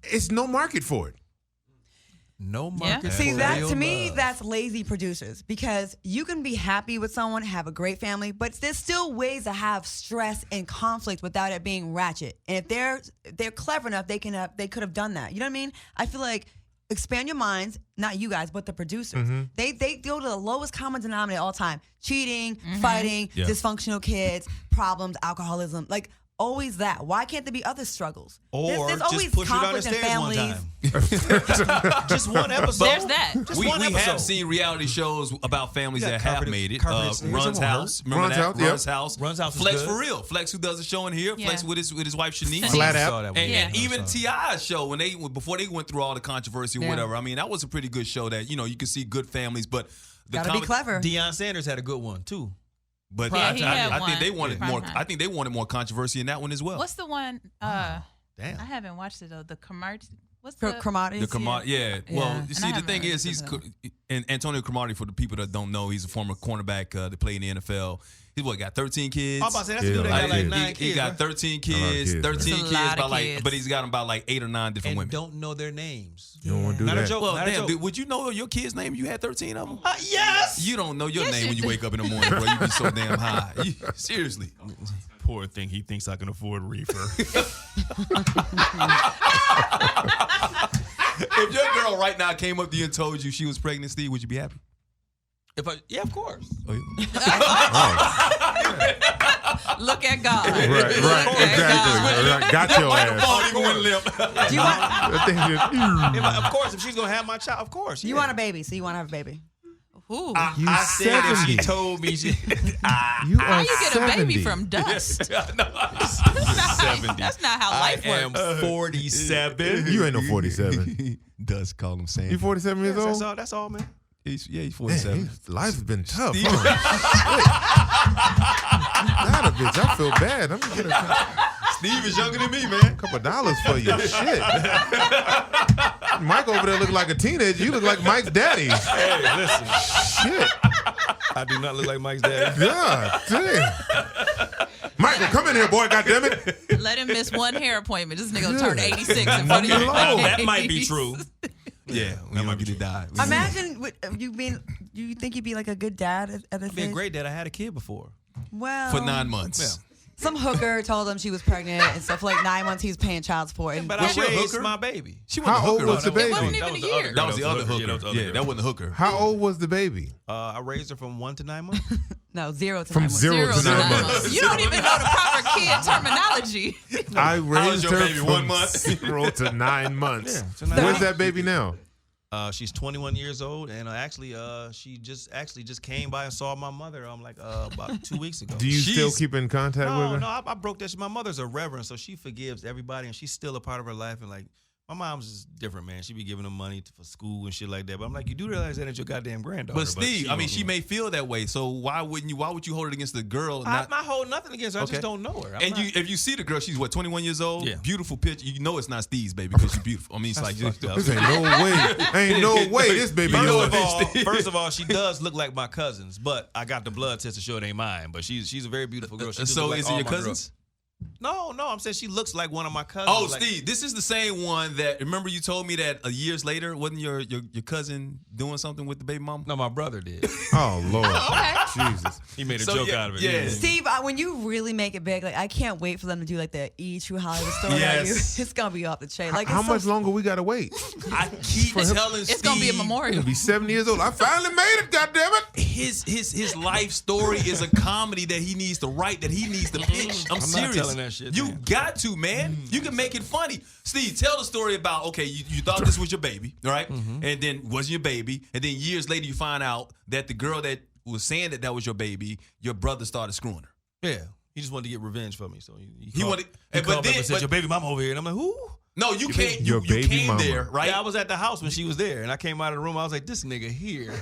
It's no market for it. No market. See, for that real to me, love. that's lazy producers because you can be happy with someone, have a great family, but there's still ways to have stress and conflict without it being ratchet. And if they're clever enough, they could have done that. You know what I mean? I feel like expand your minds, not you guys, but the producers. They go to the lowest common denominator all the time: cheating, fighting, dysfunctional kids, problems, alcoholism, like. Always that. Why can't there be other struggles? Or there's just always push you down the conflict in stairs one families. time. Just one episode. There's that. Just We one have episode. seen reality shows about families You that got have carpet- made it. carpet stairs Run's won't House. hurt. Remember Run's that? House, Run's House. Run's House was Flex good. for real. Flex, who does a show in here. Yeah. Flex with his wife Shanice. Flat I out. saw that one. And Yeah. even T.I.'s show before they went through all the controversy or Yeah. whatever. I mean, that was a pretty good show that you could see good families, but Gotta be clever. Deion Sanders had a good one too. But Yeah, he had I think one. they wanted Prime more. time. I think they wanted more controversy in that one as well. What's the one? Damn. I haven't watched it though. The Cromartie. What's Commodities. The Cromartie, yeah. Well, you And see, I the haven't thing heard is, of it. and Antonio Cromartie, for the people that don't know, he's a former cornerback that played in the NFL. He's got 13 kids. I'm about to say that's Yeah, a dude that got like kids. 9 he kids. got right? 13 kids, kids, man. 13 That's a kids, lot by of kids. but he's got them by like 8 or 9 different and women. don't know their names. You don't want to do Not a that. joke. Well, not a damn, joke. dude, would you know your kid's name? You had 13 of them. Yes. You don't know your Yes, name you when you do. wake up in the morning, bro. You be so damn high. Seriously. Poor thing. He thinks I can afford reefer. If your girl right now came up to you and told you she was pregnant, Steve, would you be happy? Yeah, of course. Look at God. Right, Look at exactly. God. Right, got your ass. Even went limp. Do you want, That thing just- Of course, if she's gonna have my child, of course. you want a baby, so you want to have a baby. Ooh. You I said if 70. she told me she. You are How you get 70. a baby from dust? That's not how life I am works. 47. You ain't no 47. Does call him Sam. You 47 years old? That's all, man. He's Man, 47. life's been tough. Huh? Not a bitch. I feel bad. I'm gonna get a Steve is younger than me, man. couple dollars for you. Shit. Mike over there look like a teenager. You look like Mike's daddy. Hey, listen. Shit. I do not look like Mike's daddy. God damn. Michael, come in here, boy. God damn it. Let him miss one hair appointment. This nigga Good. turned 86 in front of you. Lord. That might be true. Yeah, we don't get to die. Imagine you think you'd be like a good dad at this Be a age? great dad. I had a kid before. Well, For 9 months. some hooker told him she was pregnant and stuff. For like 9 months, he was paying child support. And But Was I she a raised hooker? my baby. She wasn't How a old hooker. was the though. baby? wasn't even a year. That was the other hooker. Yeah, that wasn't the hooker. How old was the baby? I raised her from 1 to 9 months. no, 0 to From 9 months. 0 to 9 9 months. You don't even know the proper kid terminology. I raised your her baby? from 1 month? 0 to 9 months. Yeah, to 9 Where's months. that baby now? She's 21 years old, and she just came by and saw my mother. About 2 weeks ago. Do you still She's- keep in contact with her? No, I broke that. My mother's a reverend, so she forgives everybody, and she's still a part of her life. And like, my mom's just different, man. She be giving them money for school and shit like that. But I'm like, you do realize that ain't your goddamn granddaughter. But Steve, I mean, she don't- may feel that way. So why would you hold it against the girl? I'm not holding nothing against her. I Okay. just don't know her. I'm And not- if you see the girl, she's what, 21 years old? Yeah. Beautiful picture. You know it's not Steve's baby because she's beautiful. I mean, it's like fucked up. This ain't no way. Ain't no way this baby yours. First of all, she does look like my cousins, but I got the blood test to show it ain't mine. But she's a very beautiful girl. She just So look like is it all your my girls. cousins? No, I'm saying she looks like one of my cousins. Oh, like, Steve, this is the same one that, remember you told me that years later, wasn't your cousin doing something with the baby mama? No, my brother did. Oh, Lord. Jesus. He made a So, joke yeah, out of it. yeah. Steve, when you really make it big, like I can't wait for them to do like the True Hollywood story. Yes. It's gonna be off the chain. Like How it's much so, longer we got to wait? I keep telling Steve. It's gonna be a I'm memorial. going to be 70 years old. I finally made it, goddammit. His life story is a comedy that he needs to write, that he needs to pitch. I'm not serious. telling that shit, You man. got to, man. You can make it funny. Steve, tell the story about, okay, you thought this was your baby, right? And then wasn't your baby. And then years later you find out that the girl that was saying that was your baby, your brother started screwing her. Yeah. He just wanted to get revenge for me. So he He wanted- he but called then- up and said, but- your baby mama over here. And I'm like, who? No, you can't. Your You baby came mama. there, right? Yeah, I was at the house when she was there. And I came out of the room. I was like, this nigga here.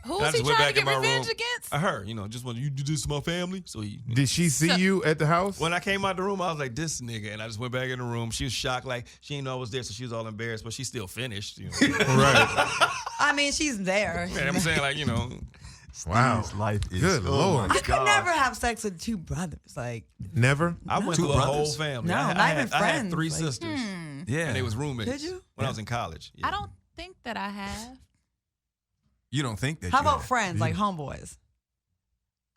Who I was he just went trying to back in get my revenge room. against? Her, just wanted you do this to my family. So he. Did she see you at the house? When I came out the room, I was like, this nigga. And I just went back in the room. She was shocked. Like, she didn't know I was there. So she was all embarrassed. But she still finished. Right. I mean, she's there. Man, I'm saying, like, Wow. life is Good Lord. I could never have sex with two brothers. Like, Never? I went Two through a whole brothers? family. No, I not had, even I had friends. 3 Like, sisters. Yeah. And they was roommates. Did you? When I was in college. Yeah. I don't think that I have. You don't think that how you about have. friends, like homeboys?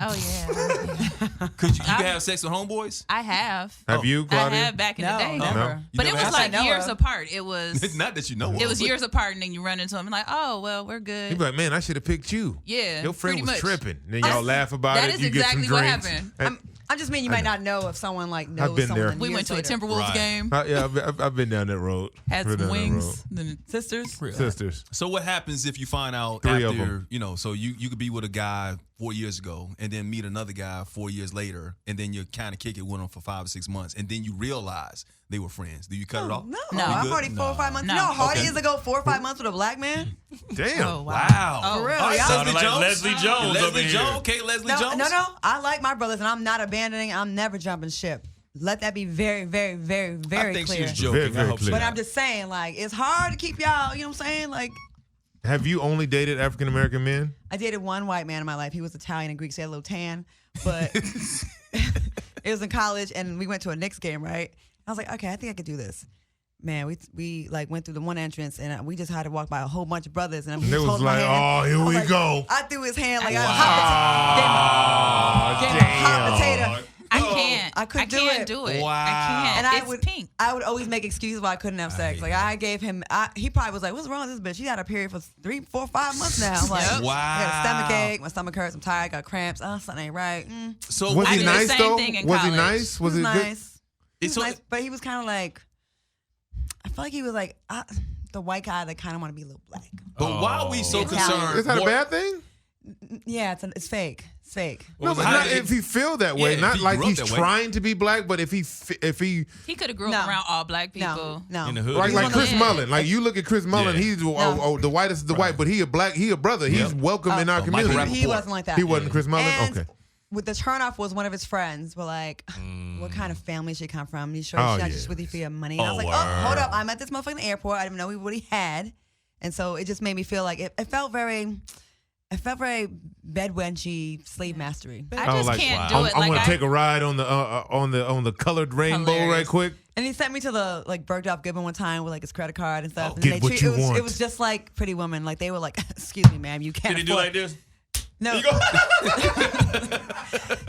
Oh yeah, Could you can have sex with homeboys? I have. Have you, I Claudia? have back in the day. No. never. But You it never was had like sex? years No. apart. It was. Not that you know of. It was years apart, and then you run into them and like, oh well, we're You'd good. be like, man, I should have picked you. Yeah, Your friend pretty was much. tripping. Then y'all laugh about that it. is You exactly get some what drinks. happened. And- I just mean you might not know if someone like knows I've been someone. there. and We years went to a later. Timberwolves Right. game, yeah, I've been down that road. had Been some down that wings. Then Sisters. road. Sisters. So what happens if you find out 3 of after, them. so you could be with a guy 4 years ago and then meet another guy 4 years later and then you kind of kick it with them for 5 or 6 months and then you realize they were friends. Do you cut it off? No, No. I'm good? already 4 or 5 months. No. You know how hard Okay. it is to go 4 or 5 months with a black man? Damn. oh wow, Wow. Oh. For real. All right, y'all- Sounded like Leslie Jones over Leslie here. Jones. Okay, Leslie No, Jones. no. I like my brothers, and I'm not abandoning. I'm never jumping ship. Let that be very, very, very, very I think clear. she was joking. Very, very I hope clear. But not. I'm just saying, like, it's hard to keep y'all. You know what I'm saying? Like, Have you only dated African American men? I dated one white man in my life. He was Italian and Greek, so he had a little tan. But it was in college, and we went to a Knicks game, right? I was like, okay, I think I could do this. Man, we like went through the one entrance, and we just had to walk by a whole bunch of brothers, and And it was holding my like, hand. oh, here I was we like- go. I threw his hand like Oh, a hot potato. Gave him a hot potato. I can't. I couldn't do can't it. do it. Wow. I can't. And I it's would, pink. I would always make excuses why I couldn't have sex. Like I gave him, he probably was like, "What's wrong with this bitch? She had a period for 3, 4, 5 months now." I'm like, Yep. Wow. I got a stomach ache, my stomach hurts, I'm tired, got cramps. Something ain't right. So Was I he did the nice same though? thing in Was he college. nice? He was it good? nice. He was So- nice, but he was kind of like, I feel like he was like the white guy that kind of want to be a little black. But why are we so Italian. concerned? Is that a bad thing? Yeah, it's fake. It's fake. No, but How not did if he feel that way. Yeah, if not he like grew up he's that way. trying to be black, but if he He could have grew No. up around all black people. No, In the no. hood. like He's like one Chris Yeah. Mullen. Like you look at Chris Mullen, Yeah. he's the whitest of the white, but he a black, he a brother. He's welcome in our Oh, Michael community. He wasn't like that. He wasn't Chris Mullen. And Okay. with the turnoff was one of his friends. We're like, what kind of family she come from? You sure Oh, she's not yeah. just with you for your money? And I Oh, was like, word. hold up. I'm at this motherfucking airport. I didn't know what he had. And so it just made me feel like it felt very bedwenchy slave mastery. I just like, can't wow. do it. I Like want to take a ride on the colored rainbow Hilarious. right quick. And he sent me to the like Bergdorf Goodman one time with like his credit card and stuff. And get what you it was want. just like Pretty Woman. Like they were like, excuse me, ma'am, you can't Did he do afford like this? No.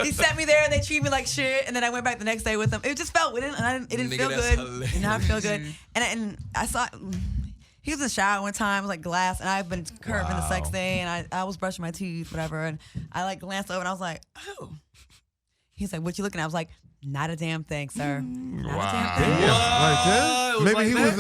He sent me there and they treated me like shit. And then I went back the next day with him. It just felt, it didn't feel that's good. hilarious. It did not feel good. And I saw, he was in the shower one time, it was like glass, and I've been curving the sex day, and I was brushing my teeth, whatever. And I like glanced over and I was like, oh. He's like, what you looking at? I was like, not a damn thing, sir. Not a damn thing. Damn, like that? It was Maybe like he that?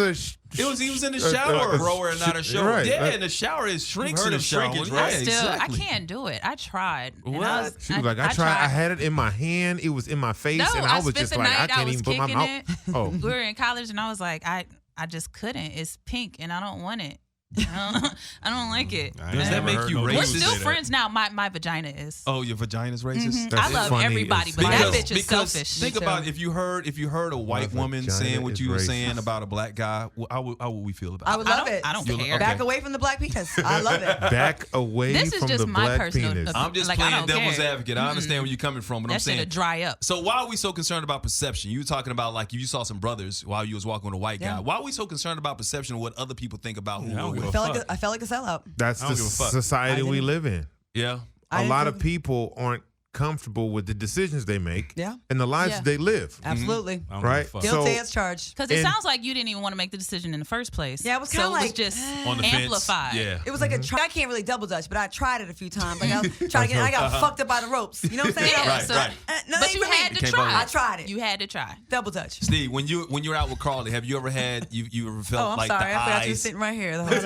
was He was in the shower. A grower, not a shower. Right. Yeah, in the shower, it shrinks You in heard the of shower. shrinkage, Yeah, right? I exactly. can't do it. I tried. And What? I was, She was like, I tried. I had it in my hand. It was in my face, No, and I was spent just the like, night, I can't was even put my kicking mouth. it. Oh, We were in college, and I was like, I just couldn't. It's pink, and I don't want it. I don't like it. Does that make you no We're racist? still friends now. My vagina is. Oh, your vagina's racist? I That's love funny everybody, as but hell. that bitch is Because selfish. think about if you heard a white My woman vagina saying what is you were racist. saying about a black guy, how would we feel about I it? would love it. I don't You- care. okay. Back away from the black penis. I love it. back away This is from just the my black personal penis. opinion. I'm just Like, I playing don't devil's care. advocate. I understand where you're coming from, but That I'm shit'll saying dry up. So why are we so concerned about perception? You were talking about like you saw some brothers while you was walking with a white guy. Yeah. Why are we so concerned about perception of what other people think about who we're with? I felt like a sellout. That's I the don't give a fuck. society we live in. Yeah. A I lot didn't of people aren't comfortable with the decisions they make Yeah. and the lives Yeah. they live. Absolutely. I don't Right? give a fuck. Guilty So- as charged. Because it And- sounds like you didn't even want to make the decision in the first place. Yeah, it was kinda so it was like, just On the fence. amplified. Yeah. It was like a try. I can't really double dutch, but I tried it a few times. Like I was trying to get, I got fucked up by the ropes. You know what I'm saying? Yeah, Right, so- right. No, But they you really- had to Can't try. I tried it. You had to try. Double dutch. Steve, when you're out with Carly, have you ever had you ever felt Oh, I'm like sorry. the I forgot you were eyes? sitting right here the whole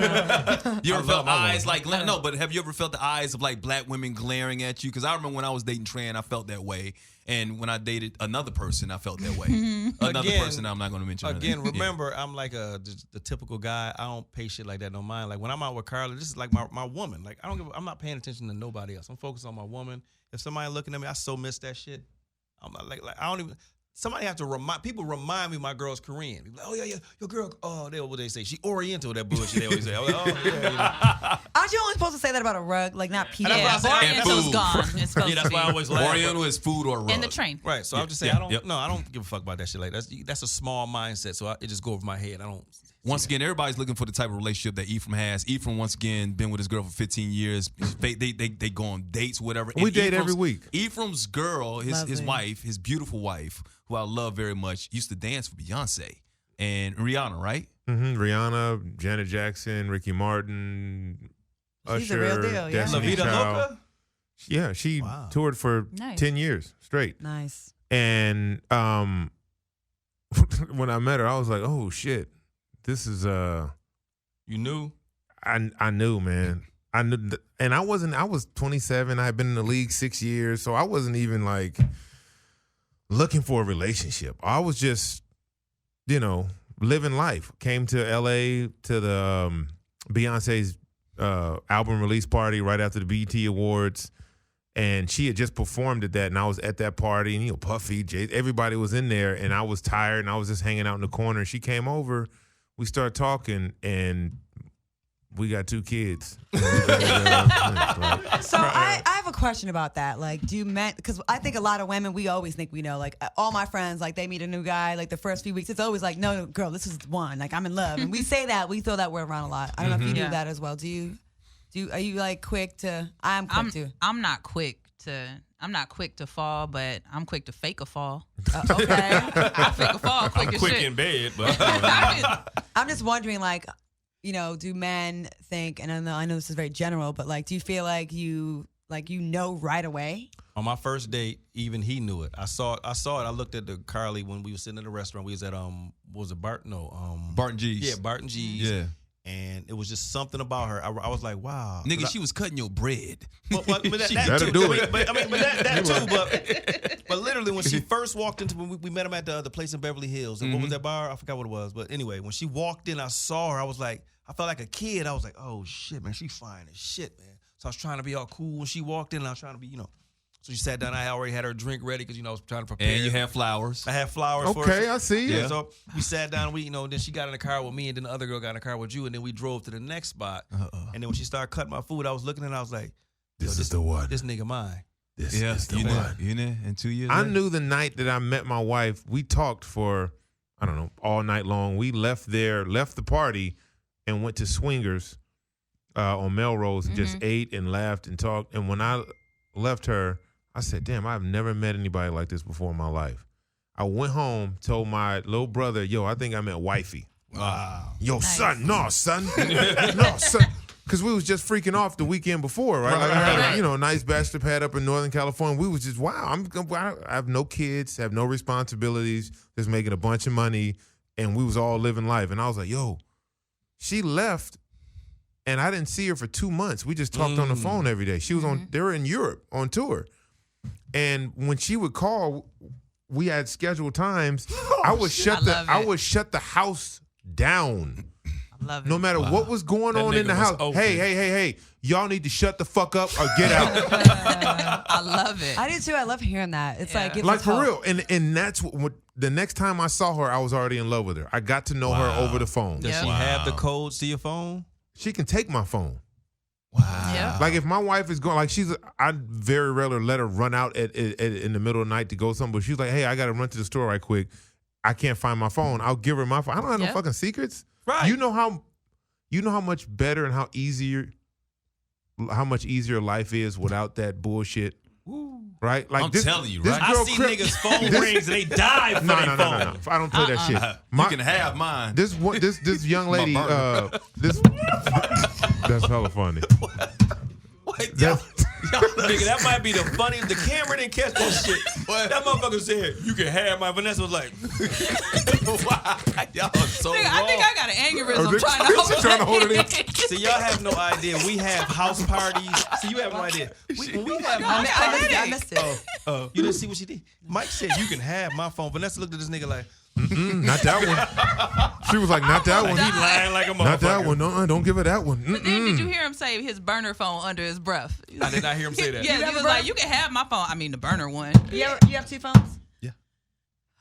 time. You ever I felt love my eyes woman. like no, but have you ever felt the eyes of like black women glaring at you? Because I remember when I was dating Tran, I felt that way, and when I dated another person, I felt that way. Another Again- person, I'm not going to mention. her Again, name. remember, I'm like the typical guy. I don't pay shit like that no mind. Like when I'm out with Carla, this is like my woman. Like I'm not paying attention to nobody else. I'm focused on my woman. If somebody looking at me, I so miss that shit. I'm not like I don't even. Somebody have to remind me my girl's Korean. People like, oh yeah, your girl. Oh, what they say? She Oriental. That bullshit they always say. I'm like, oh yeah. You know. Aren't you only supposed to say that about a rug? Like not people. Yeah, what I said. And Oriental's food. gone. It's supposed Yeah, that's to be. why I always laugh. Oriental is food or rug. And the train. Right. So I'm just saying yeah, I don't give a fuck about that shit. Like that's a small mindset. So it just go over my head. I don't. Once again, everybody's looking for the type of relationship that Ephraim has. Ephraim, once again, been with his girl for 15 years. They go on dates, whatever. We And date every Ephraim's- week. Ephraim's girl, his Lovely. wife, his beautiful wife, who I love very much, used to dance for Beyonce and Rihanna, right? Rihanna, Janet Jackson, Ricky Martin, She's Usher, the real deal, yeah. Destiny La Vida Child. Loca. Yeah, she Wow. toured for Nice. 10 years straight. Nice. And when I met her, I was like, oh shit, this is You knew. I knew, man. I knew, and I was 27. I had been in the league 6 years, so I wasn't even like looking for a relationship. I was just, living life. Came to LA to the Beyonce's album release party right after the BET Awards, and she had just performed at that, and I was at that party, and Puffy, Jay, everybody was in there, and I was tired, and I was just hanging out in the corner. And she came over, we started talking, and we got 2 kids. So I have a question about that. Like, do men? Because I think a lot of women, we always think we know. Like all my friends, like they meet a new guy, like the first few weeks, it's always like, no, girl, this is the one. Like I'm in love, and we say that, we throw that word around a lot. I don't know if you do Yeah. that as well. Do you? Are you like quick to? I'm quick to. I'm not quick to fall, but I'm quick to fake a fall. Okay. I fake a fall quick I'm as quick shit. in bed, but I'm just wondering, like, do men think? And I know this is very general, but like, do you feel like you right away? On my first date, even he knew it. I saw it. I looked at the Carly when we were sitting in the restaurant. We was at what was it, Barton? No, Barton G's. Yeah, Barton G's. Yeah. And it was just something about her. I was like, wow. Nigga, she was cutting your bread. But that better too. do it. But that too. But literally, when she first walked into, when we met him at the place in Beverly Hills, and what was that bar? I forgot what it was. But anyway, when she walked in, I saw her. I was like, I felt like a kid. I was like, oh shit, man, she fine as shit, man. So I was trying to be all cool when she walked in. And I was trying to be, So she sat down. I already had her drink ready because I was trying to prepare. And you had flowers. I had flowers for her. Okay, I see you. Yeah. So we sat down. Then she got in the car with me, and then the other girl got in the car with you, and then we drove to the next spot. And then when she started cutting my food, I was looking at her. I was like, This is the one. This nigga mine. This Yeah, is the you one. know, in 2 years. I later. knew the night that I met my wife, we talked for, I don't know, all night long. We left the party and went to Swingers on Melrose and just ate and laughed and talked. And when I left her, I said, damn, I've never met anybody like this before in my life. I went home, told my little brother, yo, I think I met wifey. Wow. Yo, son. No, son. Because we was just freaking off the weekend before, right? Like I had a nice bachelor pad up in Northern California. We was just, wow, I have no kids, have no responsibilities, just making a bunch of money, and we was all living life. And I was like, yo, she left, and I didn't see her for 2 months. We just talked on the phone every day. She was they were in Europe on tour. And when she would call, we had scheduled times. I would shut the house down. Love it. No matter what was going on in the house. Hey, y'all need to shut the fuck up or get out. I love it. I do too. I love hearing that. It's like gives like us for hope. real. And that's what the next time I saw her, I was already in love with her. I got to know her over the phone. Does she have the codes to your phone? She can take my phone. Wow. Yeah. Like if my wife is going, like I very rarely let her run out in the middle of the night to go somewhere. She's like, hey, I got to run to the store right quick. I can't find my phone. I'll give her my phone. I don't have no fucking secrets. Right. You know how much better and how much easier life is without that bullshit. Right? Like I'm telling you, this right? I girl see niggas' phone rings and they die for No. their phone. I don't play that shit. You can have mine. This young lady, that's hella funny. What? Nigga, that might be the funniest. The camera didn't catch that shit. That motherfucker said, you can have my. Vanessa was like, Wow. Y'all are so Nigga, wrong. I think I got an aneurysm She's trying to hold it in. see, y'all have no idea. We have house parties. See, you have no idea. When we have house parties. I missed it. You didn't see what she did? Mike said, you can have my phone. Vanessa looked at this nigga like, Not that one. She was like, not that one. he lying like a motherfucker. Not that one. No, don't give her that one. But then did you hear him say his burner phone under his breath? I did not hear him say that. Yeah, have he a was burner? like, you can have my phone. I mean, the burner one. You have 2 phones?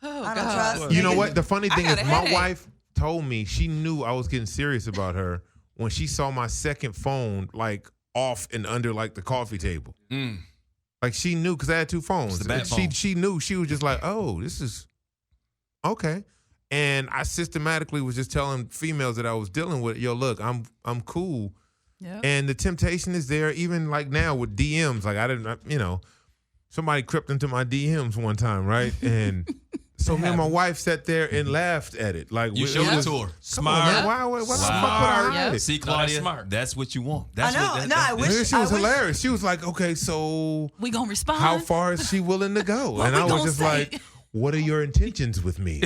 Oh, I don't God. trust. You know what? The funny thing got is a my headache. wife told me she knew I was getting serious about her when she saw my second phone like off and under like the coffee table. Like she knew because I had 2 phones. the bad And phone. She knew. She was just like, oh, this is okay. And I systematically was just telling females that I was dealing with, yo, look, I'm cool. Yep. And the temptation is there, even like now with DMs. Like I didn't, somebody crept into my DMs one time, right? And so me and my wife sat there and laughed at it. Like You showed it to her. Come on, man. Why the fuck would I hide Yep. it? See, that's Claudia, smart. that's what you want. I That's know. What, No, I wish. Nigga, she was I wish- hilarious. She was like, okay, so We gonna respond. how far is she willing to go? And we I was gonna just say? like, what are your intentions with me?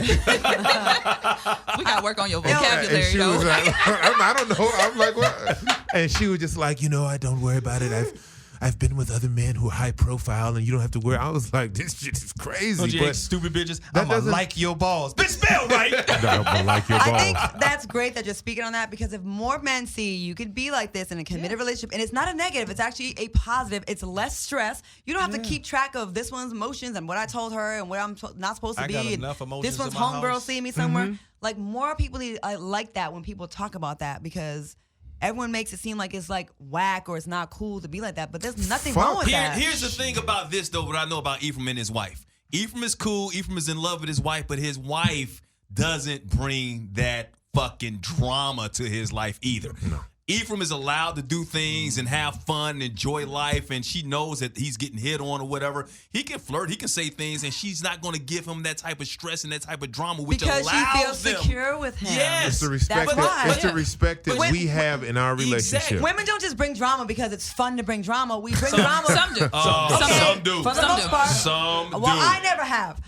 We gotta work on your And vocabulary, she though. was like, I don't know. I'm like, what? And she was just like, I don't worry about it. I've been with other men who are high profile, and you don't have to worry. I was like, this shit is crazy. Don't you But hate stupid bitches? that I'ma doesn't- like your balls. Bitch, spell right. I don't like your balls. I think that's great that you're speaking on that because if more men see you could be like this in a committed relationship, and it's not a negative, it's actually a positive. It's less stress. You don't have to keep track of this one's emotions and what I told her and what I'm not supposed to I be. got and enough emotions this one's in my homegirl house. seeing me somewhere. Like more people need like that when people talk about that because everyone makes it seem like it's like whack or it's not cool to be like that. But there's nothing Fuck. wrong with that. Here's the thing about this, though, what I know about Ephraim and his wife. Ephraim is cool. Ephraim is in love with his wife, but his wife doesn't bring that fucking drama to his life either. No. Ephraim is allowed to do things and have fun and enjoy life, and she knows that he's getting hit on or whatever. He can flirt, he can say things, and she's not going to give him that type of stress and that type of drama, which because allows she feels them. secure with him. Yes. It's the respect That's that, why. it's the respect that But we have in our relationship. Exactly. Women don't just bring drama because it's fun to bring drama. We bring drama. Some do. Some do. For the Some most do. part. Some Well, do. I never have.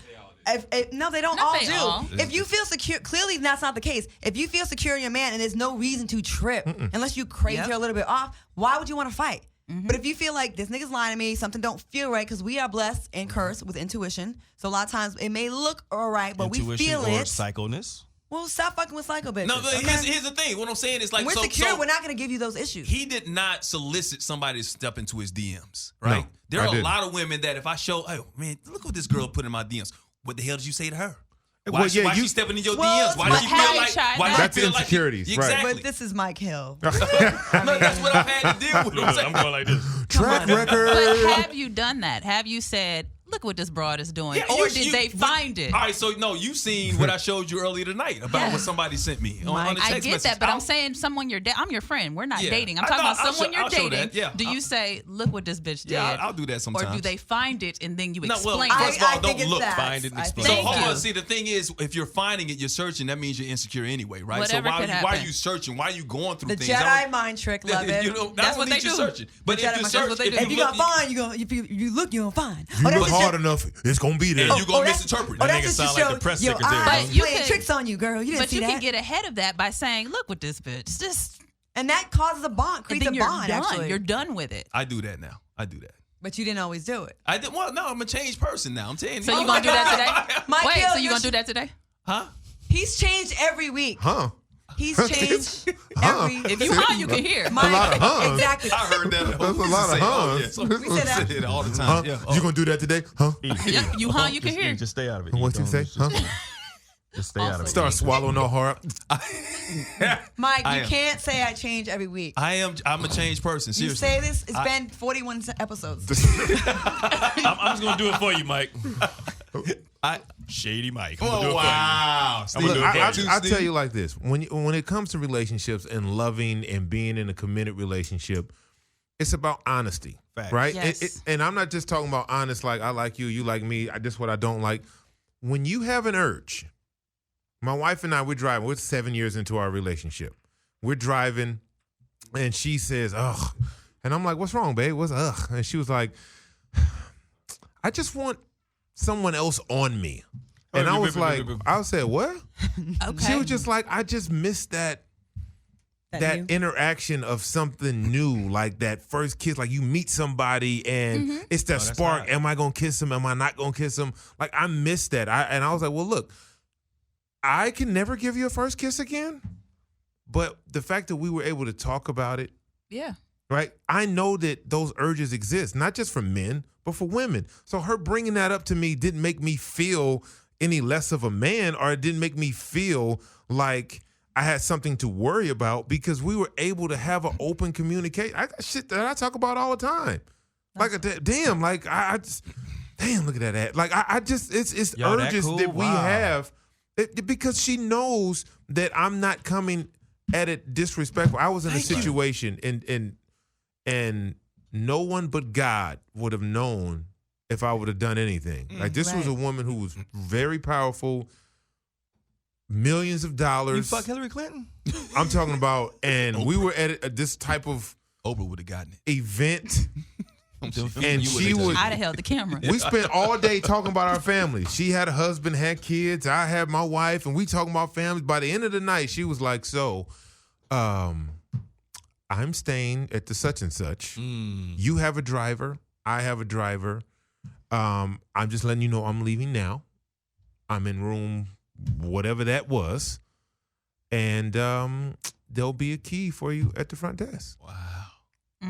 No, they don't Not all they do. all. If you feel secure, clearly that's not the case. If you feel secure in your man and there's no reason to trip, unless you crazy Yep. or a little bit off, why would you want to fight? But if you feel like this nigga's lying to me, something don't feel right, because we are blessed and cursed with intuition. So a lot of times it may look all right, but we Intuition feel or it. psychoness. Well, stop fucking with psycho bitches. No, but okay? here's the thing. What I'm saying is like, When we're so, secure, so we're not going to give you those issues. he did not solicit somebody to step into his DMs, right? No, There I are a didn't. lot of women that if I show, oh man, look what this girl put in my DMs. What the hell did you say to her? Why, Well, yeah, why you- she stepping in your Well, DMs? Why but does she feel have like? you tried Why does that? she feel That's like insecurities, right. Exactly. But this is Mike Hill. No, that's what I've had to deal with. I'm going like this. Track record. But have you done that? Have you said, look look what this broad is doing, Yeah, or did they find it? All right, so no, you seen what I showed you earlier tonight about what somebody sent me on the text I get message. that, but I'm saying someone I'm your friend. We're not Yeah. dating. I'm I talking know, about someone you're I'll show dating. that, yeah. Do you say, look what this bitch did? Yeah, I'll do that sometimes. Or do they find it and then you No, well, explain first it? of all, I think don't it's look, that. find it and I explain think So it. hold Thank on. you. See, the thing is, if you're finding it, you're searching. That means you're insecure anyway, right? Whatever so could why are happen. you searching? Why are you going through The things? Jedi mind trick, love it. You know, That's what they you're do. searching. But The if Jedi you mind- search, that's what they do. If you got look, find, you look, you're gonna find. You look that's just hard your- enough, it's gonna be there. you're gonna that's- misinterpret. Oh, That that's nigga just sound to like show the press your secretary. eyes But you playing could- tricks on you, girl. You didn't But see you that. can get ahead of that by saying, look what this bitch. Just And that causes a bond, and creates then a you're bond, done. actually. You're done with it. I do that now. I do that. But you didn't always do it. I did. Well, no, I'm a changed person now. I'm telling you. So you gonna do that today? Mike Wait, Hill, so you you're gonna do that today? Huh? He's changed every week. Huh? He's changed Huh? every If you hung, you can hear. Mike, a lot of hums. Exactly. I heard that. That's a lot of hums. We said that. Say it all the Huh? time. Yeah. You gonna do that today? Huh? Yep, you hung, you can hear. Just stay out of it. What you say? Huh? Just stay out of it. Start swallowing all hard. Mike, I you am. can't say I change every week. I'm a changed person. You Seriously. say this, it's been 41 episodes. I'm just gonna do it for you, Mike. Shady Mike. I'm gonna do it Oh for you. wow! I'm gonna do it for you. I tell you like this: when it comes to relationships and loving and being in a committed relationship, it's about honesty, Facts. right? Yes. And I'm not just talking about honest, like I like you, you like me. This what I don't like. When you have an urge, my wife and I, we're driving. We're 7 years into our relationship. We're driving, and she says, "Ugh," and I'm like, "What's wrong, babe? What's ugh?" And she was like, "I just want someone else on me." And I was like, I said, what? Okay. She was just like, I just missed that new? interaction of something new, like that first kiss, like you meet somebody and it's that that's spark. hot. Am I gonna kiss him? Am I not gonna kiss him? Like I missed that. And I was like, well, look, I can never give you a first kiss again, but the fact that we were able to talk about it, Yeah. right? I know that those urges exist, not just for men, but for women. So her bringing that up to me didn't make me feel any less of a man, or it didn't make me feel like I had something to worry about, because we were able to have an open communication. I got shit that I talk about all the time. Like, damn, like I just, damn, look at that ad. Like I just, it's Yo, that urges cool? that we Wow. have, because she knows that I'm not coming at it disrespectful. I was in a situation and no one but God would have known if I would have done anything. Like this was a woman who was very powerful, millions of You dollars. fuck Hillary Clinton? I'm talking about, and we were at this type of Oprah would have gotten it. event, and she would've was. I'd have held the camera. We spent all day talking about our family. She had a husband, had kids. I had my wife, and we talking about families. By the end of the night, she was like, "So, I'm staying at the such and such. You have a driver. I have a driver. I'm just letting you know I'm leaving now. I'm in room whatever that was, and there'll be a key for you at the front desk." Wow.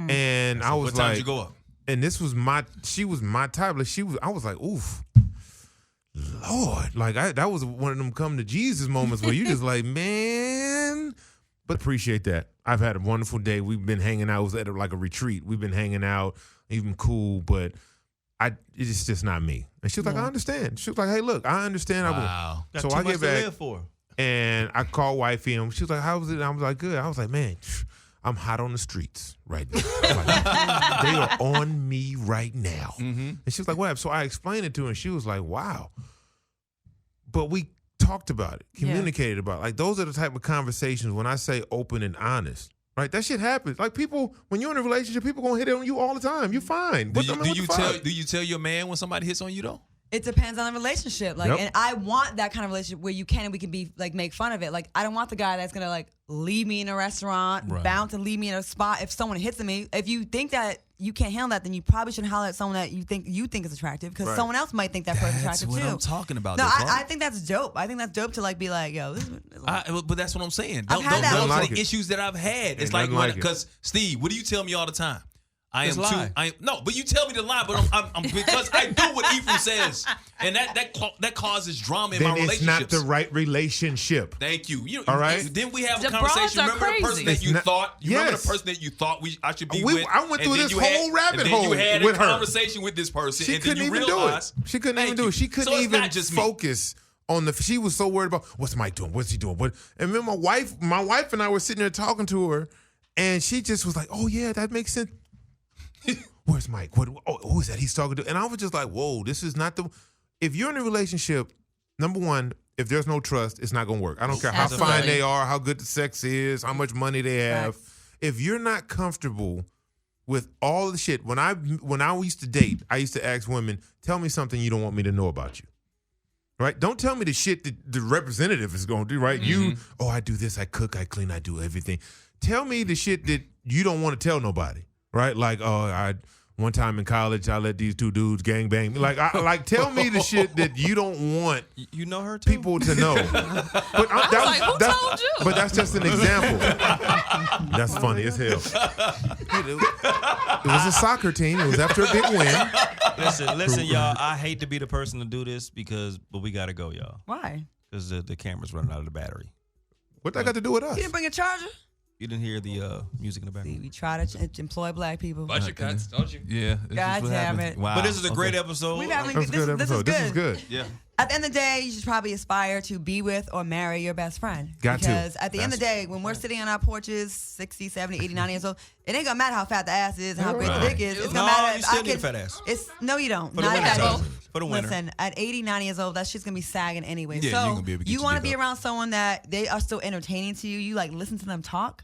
And I was What time like, did you go up? and this was she was my type. Like I was like, oof, Lord, like that was one of them come to Jesus moments where you just like, man. But appreciate that. I've had a wonderful day. We've been hanging out. It was at like a retreat. We've been hanging out, even cool, but it's just not me. And she was like, I understand. She was like, hey, look, I understand. Wow. Got So too I much get to back. live for. And I called wifey and she was like, how was it? And I was like, good. I was like, man, I'm hot on the streets right now. Like, they are on me right now. And she was like, what? So I explained it to her and she was like, wow. But we talked about it, communicated about it. Like those are the type of conversations when I say open and honest. Right? That shit happens. Like people, when you're in a relationship, people gonna hit it on you all the time. You're fine. Do you tell your man when somebody hits on you though? It depends on the relationship. Like, Yep. and I want that kind of relationship where you can and we can be like make fun of it. Like, I don't want the guy that's gonna like leave me in a restaurant, bounce and leave me in a spot if someone hits at me. If you think that you can't handle that, then you probably shouldn't holler at someone that you think is attractive, because someone else might think that person's That's attractive what too. I'm talking about. No, though, Clark. I think that's dope. I think that's dope to like be like, yo, this is, But that's what I'm saying. I've had that Those like are the it. issues that I've had. It's Ain't like nothing like it. because Steve, what do you tell me all the time? No, but you tell me to lie, but I'm because I do what Ephraim says, and that causes drama in then my it's relationships. not the right relationship. Thank you. All right. Then we have a The bras conversation. are Remember the person crazy. that you thought? You remember Yes. the person that you thought I should be with? I went and through then this you whole had, rabbit and then hole you had with a her. conversation with this person, She and then couldn't you even do realize it. She couldn't Thank even do you. it. She couldn't So it's even not just me. focus on the. She was so worried about what's Mike doing? What's he doing? What? And then my wife and I were sitting there talking to her, and she just was like, "Oh yeah, that makes sense." Where's Mike? Who is that he's talking to? And I was just like, whoa, this is not the. If you're in a relationship, number one, if there's no trust, it's not going to work. I don't care how Absolutely. fine they are, how good the sex is, how much money they have. If you're not comfortable with all the shit, when I used to date, I used to ask women, tell me something you don't want me to know about you. Right? Don't tell me the shit that the representative is going to do, right? You, I do this, I cook, I clean, I do everything. Tell me the shit that you don't want to tell nobody. Right, like one time in college, I let these two dudes gang bang. Like tell me the shit that you don't want. You know her too? People to know. But who told you? But that's just an example. That's funny as hell. It was a soccer team. It was after a big win. Listen, y'all. I hate to be the person to do this but we gotta go, y'all. Why? Because the camera's running out of the battery. What that got to do with us? You didn't bring a charger? You didn't hear the music in the background. We try to employ black people. Budget cuts, told you. Yeah. God damn it. Wow. But this is a great episode. We've having That was a good episode. This is good. Yeah. At the end of the day, you should probably aspire to be with or marry your best friend. Got to. Because at the end of the day, when we're sitting on our porches, 60, 70, 80, 90 years old, it ain't gonna matter how fat the ass is and how great the dick is. It's No, gonna matter you if still I need a can. fat ass. No, you don't. For the Not winter at that time. age. For the winter. Listen, at 80, 90 years old, that shit's gonna be sagging anyway. Yeah, so you ain't gonna be able to get you your want to dick be up. around someone that they are still entertaining to you. You like listen to them talk.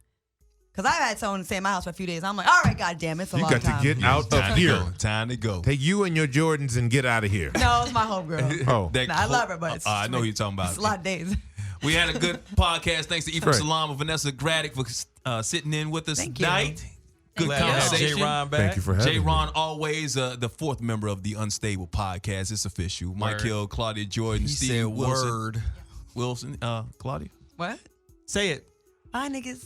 Because I've had someone stay in my house for a few days. I'm like, all right, goddamn, it's a You long got time. to get out of here. Time to go. Take you and your Jordans and get out of here. No, it's my homegirl. Oh. That I love her, but it's I know who you're talking about. It's a lot of days. We had a good podcast. Thanks to Ephraim Right. Salaam and Vanessa Graddick for sitting in with us Thank you. tonight. Good Glad to have conversation. Jaron back. Thank you for having me. Jaron, always the fourth member of the Unstable podcast. It's official. Mike Hill, Claudia Jordan, He Steve said Wilson. word. Wilson, Claudia. What? Say it. Bye, niggas.